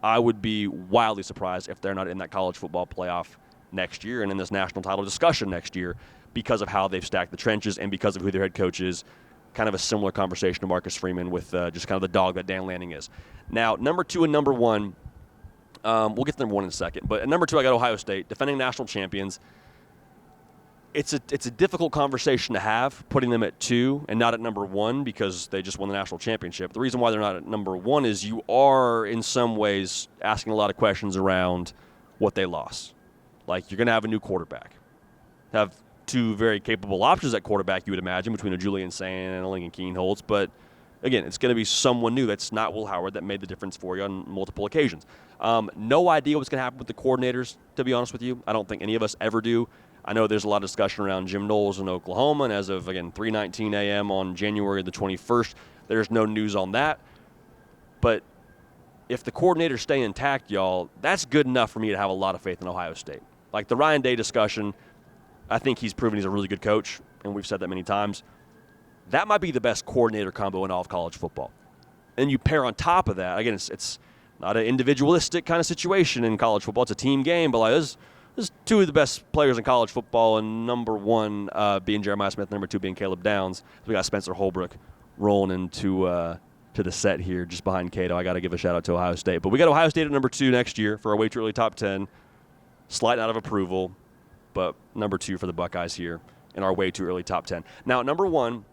I would be wildly surprised if they're not in that college football playoff next year and in this national title discussion next year because of how they've stacked the trenches and because of who their head coach is. Kind of a similar conversation to Marcus Freeman with just kind of the dog that Dan Lanning is. Now, number 2 and number 1, we'll get to number 1 in a second. But at number 2, I got Ohio State, defending national champions. It's a difficult conversation to have, putting them at 2 and not at number 1 because they just won the national championship. The reason why they're not at number 1 is you are, in some ways, asking a lot of questions around what they lost. Like, you're going to have a new quarterback. Have 2 very capable options at quarterback, you would imagine, between a Julian Sain and a Lincoln Kienholz. But, again, it's going to be someone new that's not Will Howard that made the difference for you on multiple occasions. No idea what's going to happen with the coordinators, to be honest with you. I don't think any of us ever do. I know there's a lot of discussion around Jim Knowles in Oklahoma, and as of, again, 3:19 a.m. on January the 21st, there's no news on that. But if the coordinators stay intact, y'all, that's good enough for me to have a lot of faith in Ohio State. Like the Ryan Day discussion, I think he's proven he's a really good coach, and we've said that many times. That might be the best coordinator combo in all of college football. And you pair on top of that, again, it's not an individualistic kind of situation in college football. It's a team game, but like there's 2 of the best players in college football, and number 1 being Jeremiah Smith, number 2 being Caleb Downs. We got Spencer Holbrook rolling into to the set here just behind Cato. I got to give a shout-out to Ohio State. But we got Ohio State at number 2 next year for our way too early top 10. Slight out of approval, but number 2 for the Buckeyes here in our way too early top 10. Now, at number 1,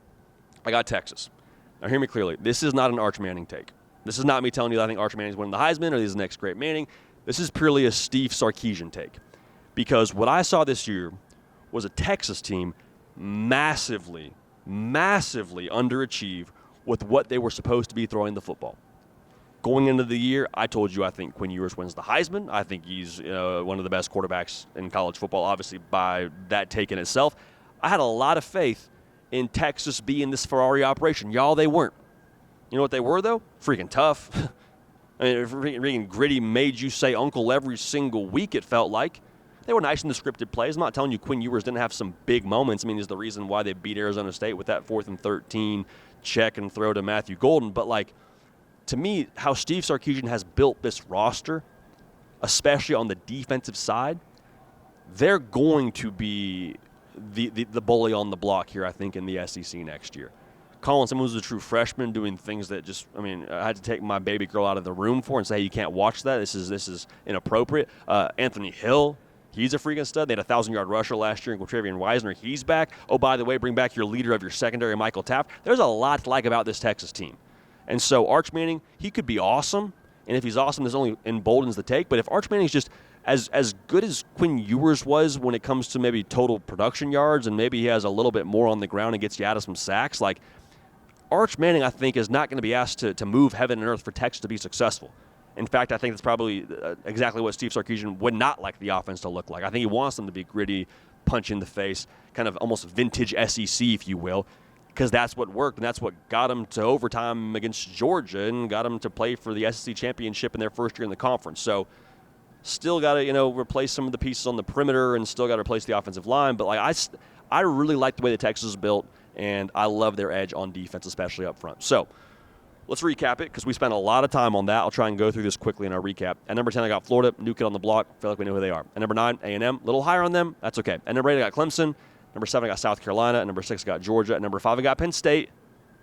I got Texas. Now, hear me clearly. This is not an Arch Manning take. This is not me telling you that I think Arch Manning's winning the Heisman or he's the next great Manning. This is purely a Steve Sarkisian take. Because what I saw this year was a Texas team massively underachieve with what they were supposed to be throwing the football. Going into the year, I told you I think Quinn Ewers wins the Heisman. I think he's one of the best quarterbacks in college football, obviously by that take in itself. I had a lot of faith in Texas being this Ferrari operation. Y'all, they weren't. You know what they were, though? Freaking tough. I mean, freaking gritty, made you say uncle every single week, it felt like. They were nice in the scripted plays. I'm not telling you Quinn Ewers didn't have some big moments. I mean, he's the reason why they beat Arizona State with that 4th and 13 check and throw to Matthew Golden. But, like, to me, how Steve Sarkisian has built this roster, especially on the defensive side, they're going to be the bully on the block here, I think, in the SEC next year. Colin Simmons was a true freshman doing things that just, I mean, I had to take my baby girl out of the room for and say, hey, you can't watch that. This is inappropriate. Anthony Hill, he's a freaking stud. They had a 1,000-yard rusher last year in Quatravian Weisner. He's back. Oh, by the way, bring back your leader of your secondary, Michael Taft. There's a lot to like about this Texas team. And so Arch Manning, he could be awesome. And if he's awesome, this only emboldens the take. But if Arch Manning's just as good as Quinn Ewers was when it comes to maybe total production yards and maybe he has a little bit more on the ground and gets you out of some sacks, like Arch Manning, I think, is not going to be asked to move heaven and earth for Texas to be successful. In fact, I think that's probably exactly what Steve Sarkisian would not like the offense to look like. I think he wants them to be gritty, punch in the face, kind of almost vintage SEC, if you will, because that's what worked, and that's what got them to overtime against Georgia and got them to play for the SEC championship in their first year in the conference. So still got to, replace some of the pieces on the perimeter and still got to replace the offensive line. But I really like the way the Texas is built, and I love their edge on defense, especially up front. So let's recap it because we spent a lot of time on that. I'll try and go through this quickly in our recap. At number 10, I got Florida, new kid on the block. I feel like we know who they are. At number 9, A&M, a little higher on them. That's okay. At number 8, I got Clemson. Number 7, I got South Carolina. At number 6, I got Georgia. At number 5, I got Penn State.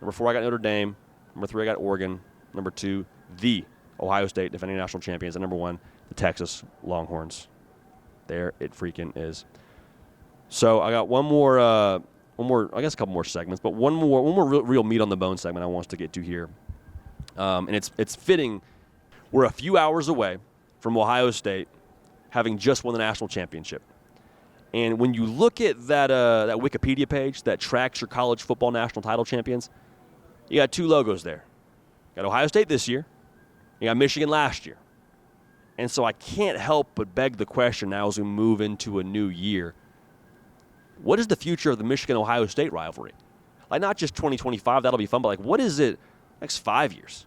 Number 4, I got Notre Dame. Number 3, I got Oregon. Number 2, the Ohio State defending national champions. At number 1, the Texas Longhorns. There it freaking is. So I got one more, I guess a couple more segments, but one more real meat on the bone segment I want us to get to here. And it's fitting. We're a few hours away from Ohio State having just won the national championship. And when you look at that Wikipedia page that tracks your college football national title champions, you got 2 logos there. You got Ohio State this year. You got Michigan last year. And so I can't help but beg the question now as we move into a new year. What is the future of the Michigan-Ohio State rivalry? Like, not just 2025, that'll be fun, but like, what is it next 5 years?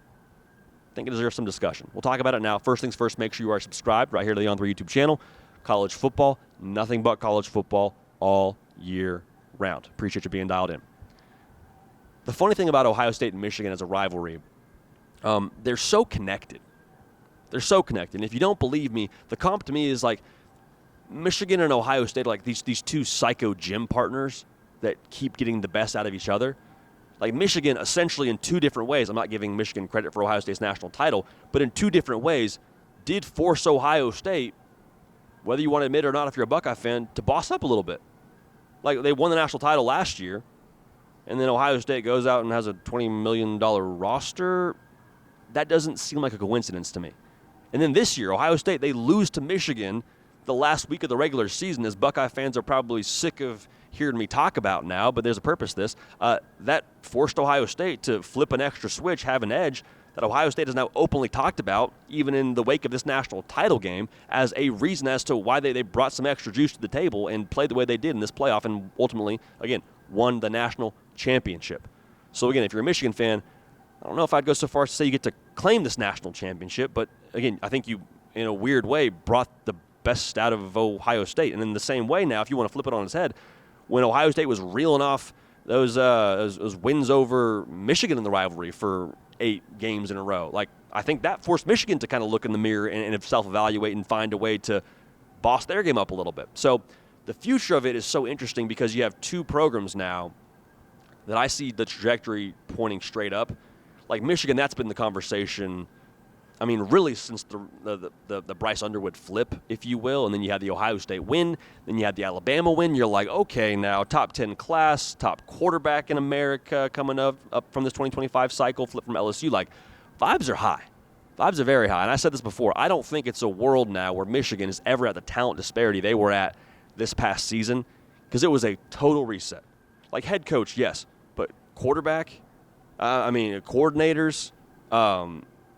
I think it deserves some discussion. We'll talk about it now. First things first, make sure you are subscribed right here to the On3 YouTube channel. College football, nothing but college football all year round. Appreciate you being dialed in. The funny thing about Ohio State and Michigan as a rivalry, they're so connected. They're so connected. And if you don't believe me, the comp to me is like Michigan and Ohio State are like these 2 psycho gym partners that keep getting the best out of each other. Like Michigan, essentially in 2 different ways, I'm not giving Michigan credit for Ohio State's national title, but in 2 different ways, did force Ohio State, whether you want to admit it or not if you're a Buckeye fan, to boss up a little bit. Like, they won the national title last year, and then Ohio State goes out and has a $20 million roster. That doesn't seem like a coincidence to me. And then this year, Ohio State, they lose to Michigan the last week of the regular season, as Buckeye fans are probably sick of hearing me talk about now, but there's a purpose to this. That forced Ohio State to flip an extra switch, have an edge that Ohio State has now openly talked about, even in the wake of this national title game, as a reason as to why they brought some extra juice to the table and played the way they did in this playoff and ultimately, again, won the national championship. So, again, if you're a Michigan fan, I don't know if I'd go so far as to say you get to claim this national championship, but, again, I think you, in a weird way, brought the best out of Ohio State. And in the same way now, if you want to flip it on its head, when Ohio State was reeling off those wins over Michigan in the rivalry for 8 games in a row, like, I think that forced Michigan to kind of look in the mirror and self-evaluate and find a way to boss their game up a little bit. So the future of it is so interesting because you have 2 programs now that I see the trajectory pointing straight up. Like Michigan, that's been the conversation, I mean, really since the Bryce Underwood flip, if you will, and then you had the Ohio State win, then you had the Alabama win. You're like, okay, now top 10 class, top quarterback in America coming up from this 2025 cycle, flip from LSU. Like, vibes are high. Vibes are very high. And I said this before. I don't think it's a world now where Michigan is ever at the talent disparity they were at this past season, because it was a total reset. Like, head coach, yes, but quarterback, coordinators,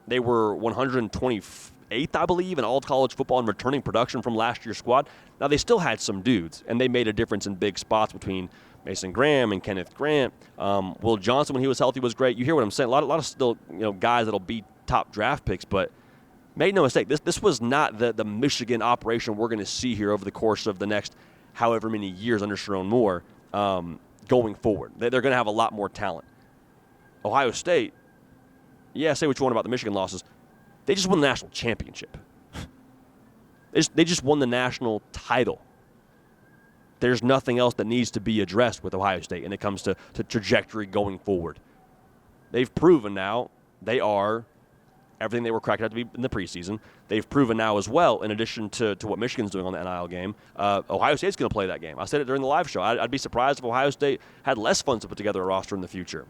they were 128th, I believe, in all college football in returning production from last year's squad. Now, they still had some dudes, and they made a difference in big spots between Mason Graham and Kenneth Grant. Will Johnson, when he was healthy, was great. You hear what I'm saying? A lot of still, guys that'll be top draft picks, but make no mistake, this was not the Michigan operation we're going to see here over the course of the next however many years under Sharon Moore going forward. They're going to have a lot more talent. Ohio State, yeah, say what you want about the Michigan losses. They just won the national championship. They just won the national title. There's nothing else that needs to be addressed with Ohio State when it comes to trajectory going forward. They've proven now they are everything they were cracked out to be in the preseason. They've proven now as well, in addition to what Michigan's doing on the NIL game, Ohio State's going to play that game. I said it during the live show. I'd be surprised if Ohio State had less funds to put together a roster in the future.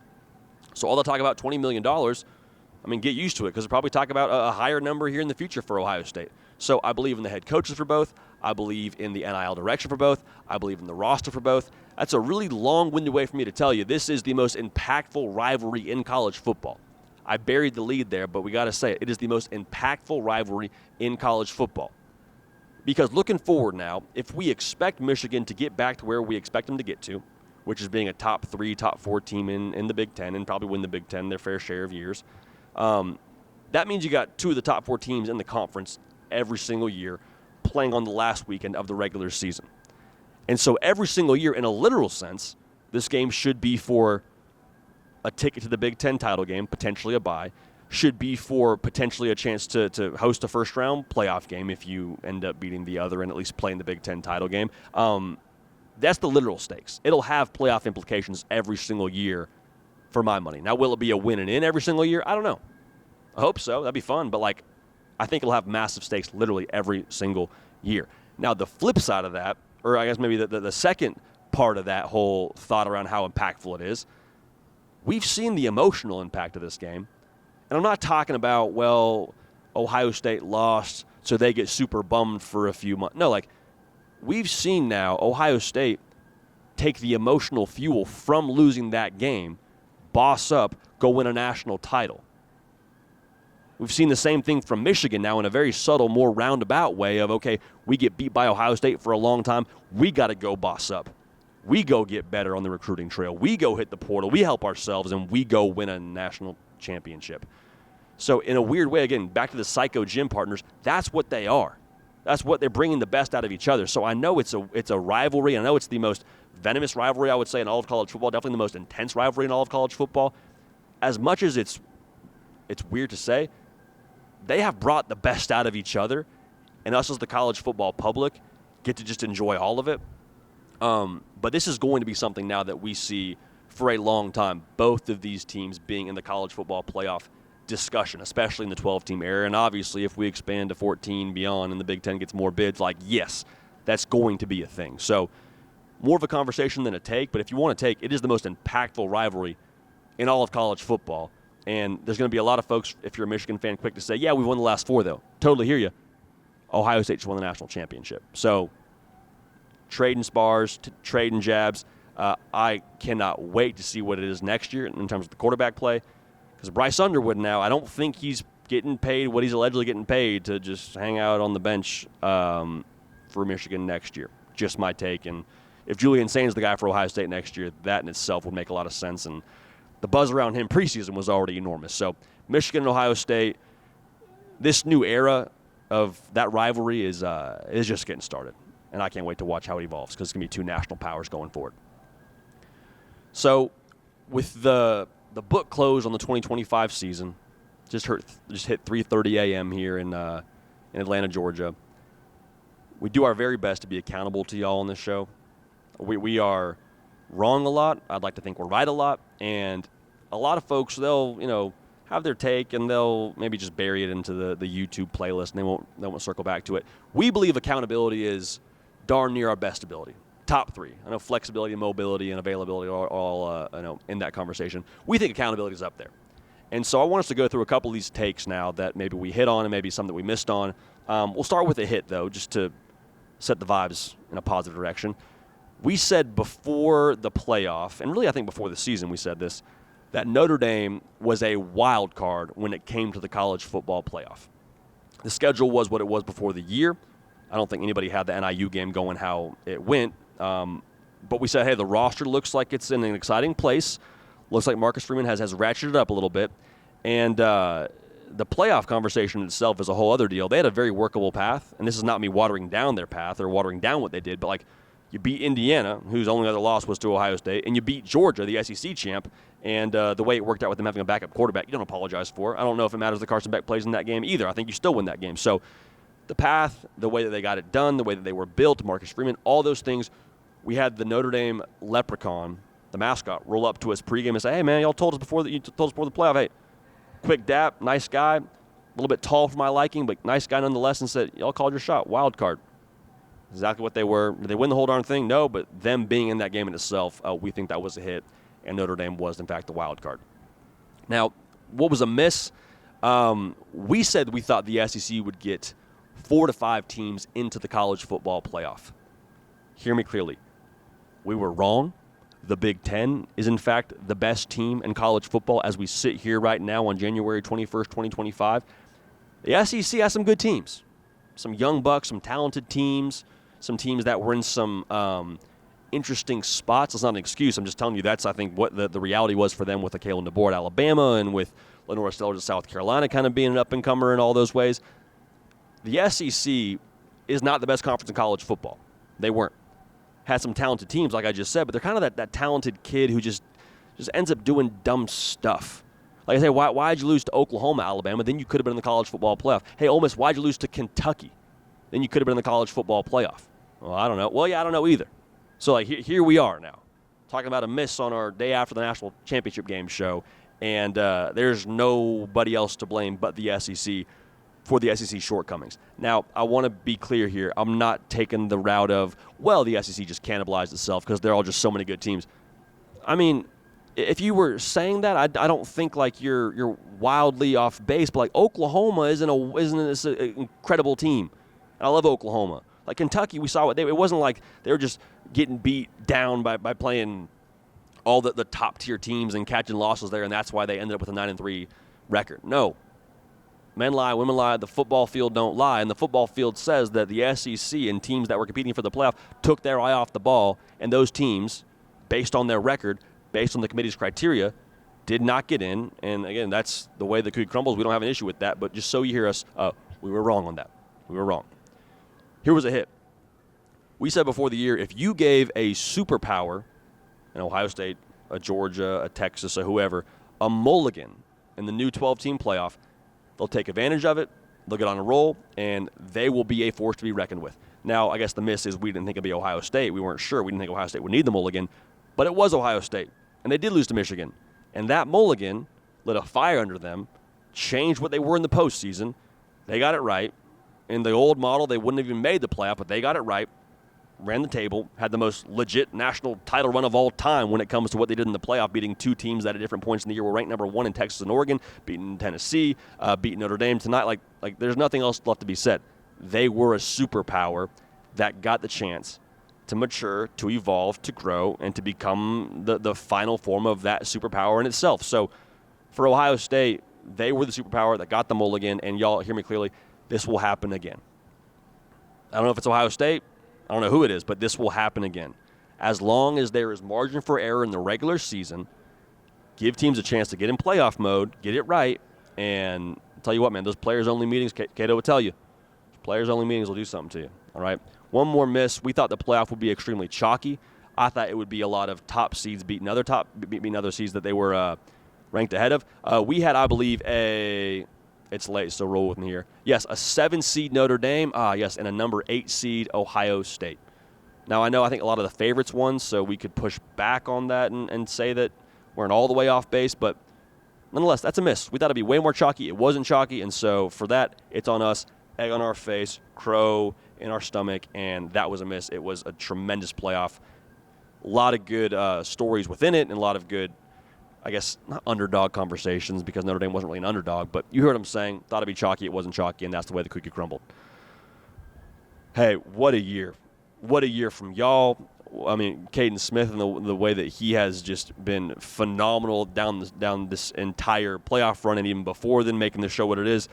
So all the talk about $20 million, I mean, get used to it, because they'll probably talk about a higher number here in the future for Ohio State. So I believe in the head coaches for both. I believe in the NIL direction for both. I believe in the roster for both. That's a really long-winded way for me to tell you this is the most impactful rivalry in college football. I buried the lead there, but we got to say it is the most impactful rivalry in college football. Because looking forward now, if we expect Michigan to get back to where we expect them to get to, which is being a top 3, top 4 team in the Big Ten and probably win the Big Ten their fair share of years, that means you got 2 of the top 4 teams in the conference every single year playing on the last weekend of the regular season. And so every single year, in a literal sense, this game should be for a ticket to the Big Ten title game, potentially a bye, should be for potentially a chance to host a first-round playoff game if you end up beating the other and at least playing the Big Ten title game. That's the literal stakes. It'll have playoff implications every single year for my money. Now, will it be a win and in every single year? I don't know. I hope so. That'd be fun. But, I think it'll have massive stakes literally every single year. Now, the flip side of that, or I guess maybe the second part of that whole thought around how impactful it is, we've seen the emotional impact of this game. And I'm not talking about, Ohio State lost, so they get super bummed for a few months. No, we've seen now Ohio State take the emotional fuel from losing that game, boss up, go win a national title. We've seen the same thing from Michigan now in a very subtle, more roundabout way of, okay, we get beat by Ohio State for a long time. We got to go boss up. We go get better on the recruiting trail. We go hit the portal. We help ourselves, and we go win a national championship. So in a weird way, again, back to the psycho gym partners, that's what they are. That's what they're bringing the best out of each other. So I know it's a rivalry. I know it's the most venomous rivalry, I would say, in all of college football, definitely the most intense rivalry in all of college football. As much as it's weird to say, they have brought the best out of each other, and us as the college football public get to just enjoy all of it. But this is going to be something now that we see for a long time, both of these teams being in the college football playoff discussion, especially in the 12-team era. And obviously, if we expand to 14 beyond and the Big Ten gets more bids, yes, that's going to be a thing. So more of a conversation than a take, but if you want to take, it is the most impactful rivalry in all of college football. And there's going to be a lot of folks, if you're a Michigan fan, quick to say, yeah, we won the last 4, though. Totally hear you. Ohio State just won the national championship. So trading spars, trading jabs. I cannot wait to see what it is next year in terms of the quarterback play. Because Bryce Underwood now, I don't think he's getting paid what he's allegedly getting paid to just hang out on the bench for Michigan next year. Just my take. And if Julian Sain's the guy for Ohio State next year, that in itself would make a lot of sense. And the buzz around him preseason was already enormous. So Michigan and Ohio State, this new era of that rivalry is just getting started. And I can't wait to watch how it evolves because it's going to be 2 national powers going forward. So with the book close on the 2025 season, just hit 3:30 a.m. here in Atlanta, Georgia. We do our very best to be accountable to y'all on this show. We are wrong a lot. I'd like to think we're right a lot. And a lot of folks, they'll have their take and they'll maybe just bury it into the YouTube playlist and they won't circle back to it. We believe accountability is darn near our best ability. Top 3. I know flexibility and mobility and availability are all in that conversation. We think accountability is up there. And so I want us to go through a couple of these takes now that maybe we hit on and maybe some that we missed on. We'll start with a hit, though, just to set the vibes in a positive direction. We said before the playoff, and really I think before the season we said this, that Notre Dame was a wild card when it came to the college football playoff. The schedule was what it was before the year. I don't think anybody had the NIU game going how it went. But we said, hey, the roster looks like it's in an exciting place. Looks like Marcus Freeman has ratcheted up a little bit. And the playoff conversation itself is a whole other deal. They had a very workable path, and this is not me watering down their path or watering down what they did, but you beat Indiana, whose only other loss was to Ohio State, and you beat Georgia, the SEC champ, and the way it worked out with them having a backup quarterback, you don't apologize for. I don't know if it matters that Carson Beck plays in that game either. I think you still win that game. So the path, the way that they got it done, the way that they were built, Marcus Freeman, all those things. We had the Notre Dame leprechaun, the mascot, roll up to us pregame and say, hey, man, y'all told us before the playoff, hey, quick dap, nice guy, a little bit tall for my liking, but nice guy nonetheless, and said, y'all called your shot, wild card. Exactly what they were. Did they win the whole darn thing? No, but them being in that game in itself, we think that was a hit, and Notre Dame was, in fact, the wild card. Now, what was a miss? We said we thought the SEC would get 4 to 5 teams into the college football playoff. Hear me clearly. We were wrong. the Big Ten is, in fact, the best team in college football as we sit here right now on January 21st, 2025. The SEC has some good teams, some young bucks, some talented teams, some teams that were in some interesting spots. It's not an excuse. I'm just telling you that's, I think, what the reality was for them with Caleb DeBoer at Alabama and with Lenore Stellers at South Carolina kind of being an up-and-comer in all those ways. The SEC is not the best conference in college football. They weren't. Had some talented teams, like I just said, but they're kind of that talented kid who just ends up doing dumb stuff. Like I say, why'd you lose to Oklahoma, Alabama? Then you could have been in the college football playoff. Hey, Ole Miss, why'd you lose to Kentucky? Then you could have been in the college football playoff. Well, I don't know. Well, yeah, I don't know either. So, like, here we are now, talking about a miss on our day after the national championship game show, and there's nobody else to blame but the SEC for the SEC shortcomings. Now, I want to be clear here. I'm not taking the route of, well, the SEC just cannibalized itself because they're all just so many good teams. I mean, if you were saying that, I don't think like you're wildly off base. But like Oklahoma isn't this incredible team. And I love Oklahoma. Like Kentucky, we saw it wasn't like they were just getting beat down by playing all the top tier teams and catching losses there, and that's why they ended up with a 9-3 record. No. Men lie, women lie, the football field don't lie. And the football field says that the SEC and teams that were competing for the playoff took their eye off the ball, and those teams, based on their record, based on the committee's criteria, did not get in. And, again, that's the way the cookie crumbles. We don't have an issue with that. But just so you hear us, we were wrong on that. We were wrong. Here was a hit. We said before the year, if you gave a superpower, an Ohio State, a Georgia, a Texas, a whoever, a mulligan in the new 12-team playoff, they'll take advantage of it, they'll get on a roll, and they will be a force to be reckoned with. Now, I guess the miss is we didn't think it would be Ohio State. We weren't sure. We didn't think Ohio State would need the mulligan, but it was Ohio State, and they did lose to Michigan. And that mulligan lit a fire under them, changed what they were in the postseason. They got it right. In the old model, they wouldn't have even made the playoff, but they got it right, ran the table, had the most legit national title run of all time when it comes to what they did in the playoff, beating two teams that at different points in the year were ranked number one in Texas and Oregon, beating Tennessee, beating Notre Dame tonight. Like there's nothing else left to be said. They were a superpower that got the chance to mature, to evolve, to grow, and to become the final form of that superpower in itself. So for Ohio State, they were the superpower that got the mulligan, and y'all hear me clearly, this will happen again. I don't know if it's Ohio State. I don't know who it is, but this will happen again. As long as there is margin for error in the regular season, give teams a chance to get in playoff mode, get it right, and I'll tell you what, man, those players-only meetings, Cato will tell you, players-only meetings will do something to you, all right? One more miss. We thought the playoff would be extremely chalky. I thought it would be a lot of top seeds beating other seeds that they were ranked ahead of. We had, I believe, it's late, so roll with me here. Yes, a 7-seed Notre Dame. Yes, and a number 8 seed Ohio State. Now, I think a lot of the favorites won, so we could push back on that and say that weren't all the way off base, but nonetheless, that's a miss. We thought it'd be way more chalky. It wasn't chalky, and so for that, it's on us. Egg on our face, crow in our stomach, and that was a miss. It was a tremendous playoff. A lot of good stories within it and a lot of good, I guess, not underdog conversations because Notre Dame wasn't really an underdog, but you heard what I'm saying. Thought it'd be chalky. It wasn't chalky, and that's the way the cookie crumbled. Hey, what a year. What a year from y'all. I mean, Caden Smith and the way that he has just been phenomenal down this entire playoff run and even before then making the show what it is.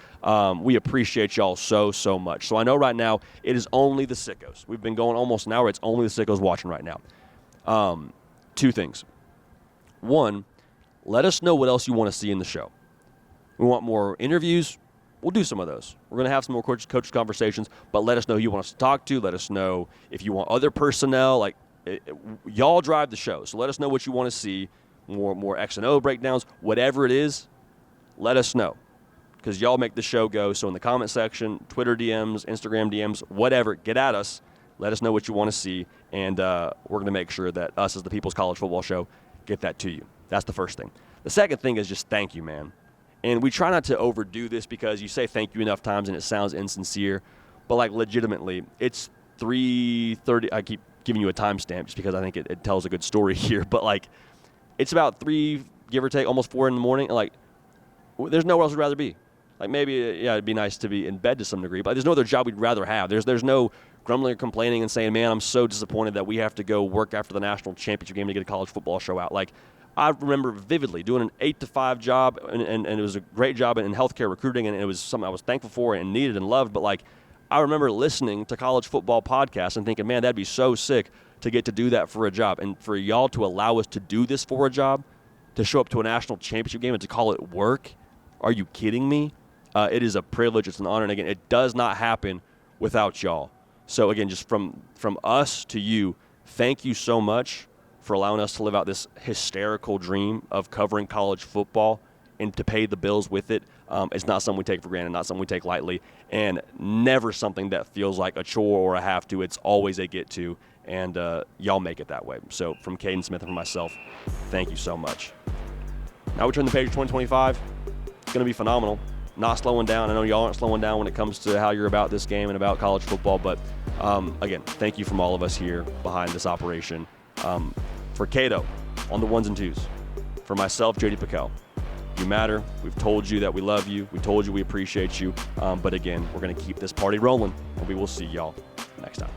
We appreciate y'all so much. So I know right now it is only the sickos. We've been going almost an hour. It's only the sickos watching right now. Two things. One, let us know what else you want to see in the show. We want more interviews. We'll do some of those. We're going to have some more coach conversations, but let us know who you want us to talk to. Let us know if you want other personnel. Y'all drive the show, so let us know what you want to see, more X and O breakdowns, whatever it is, let us know because y'all make the show go. So in the comment section, Twitter DMs, Instagram DMs, whatever, get at us. Let us know what you want to see, and we're going to make sure that us as the People's College Football Show get that to you. That's the first thing. The second thing is just thank you, man. And we try not to overdo this because you say thank you enough times and it sounds insincere, but legitimately, it's 3:30. I keep giving you a timestamp just because I think it tells a good story here, but it's about 3, give or take, almost 4 in the morning. There's nowhere else we'd rather be. Like maybe, yeah, it'd be nice to be in bed to some degree, but there's no other job we'd rather have. There's no grumbling or complaining and saying, man, I'm so disappointed that we have to go work after the national championship game to get a college football show out. Like, I remember vividly doing an 8-to-5 job, and it was a great job in healthcare recruiting, and it was something I was thankful for and needed and loved. But, like, I remember listening to college football podcasts and thinking, man, that'd be so sick to get to do that for a job. And for y'all to allow us to do this for a job, to show up to a national championship game and to call it work, are you kidding me? It is a privilege. It's an honor. And, again, it does not happen without y'all. So, again, just from us to you, thank you so much for allowing us to live out this hysterical dream of covering college football and to pay the bills with it. It's not something we take for granted, not something we take lightly, and never something that feels like a chore or a have to. It's always a get to, and y'all make it that way. So from Caden Smith and from myself, thank you so much. Now we turn the page to 2025. It's going to be phenomenal. Not slowing down. I know y'all aren't slowing down when it comes to how you're about this game and about college football, but again, thank you from all of us here behind this operation. For Cato on the ones and twos, for myself, JD PicKell, you matter. We've told you that we love you. We told you we appreciate you. But again, we're going to keep this party rolling, and we will see y'all next time.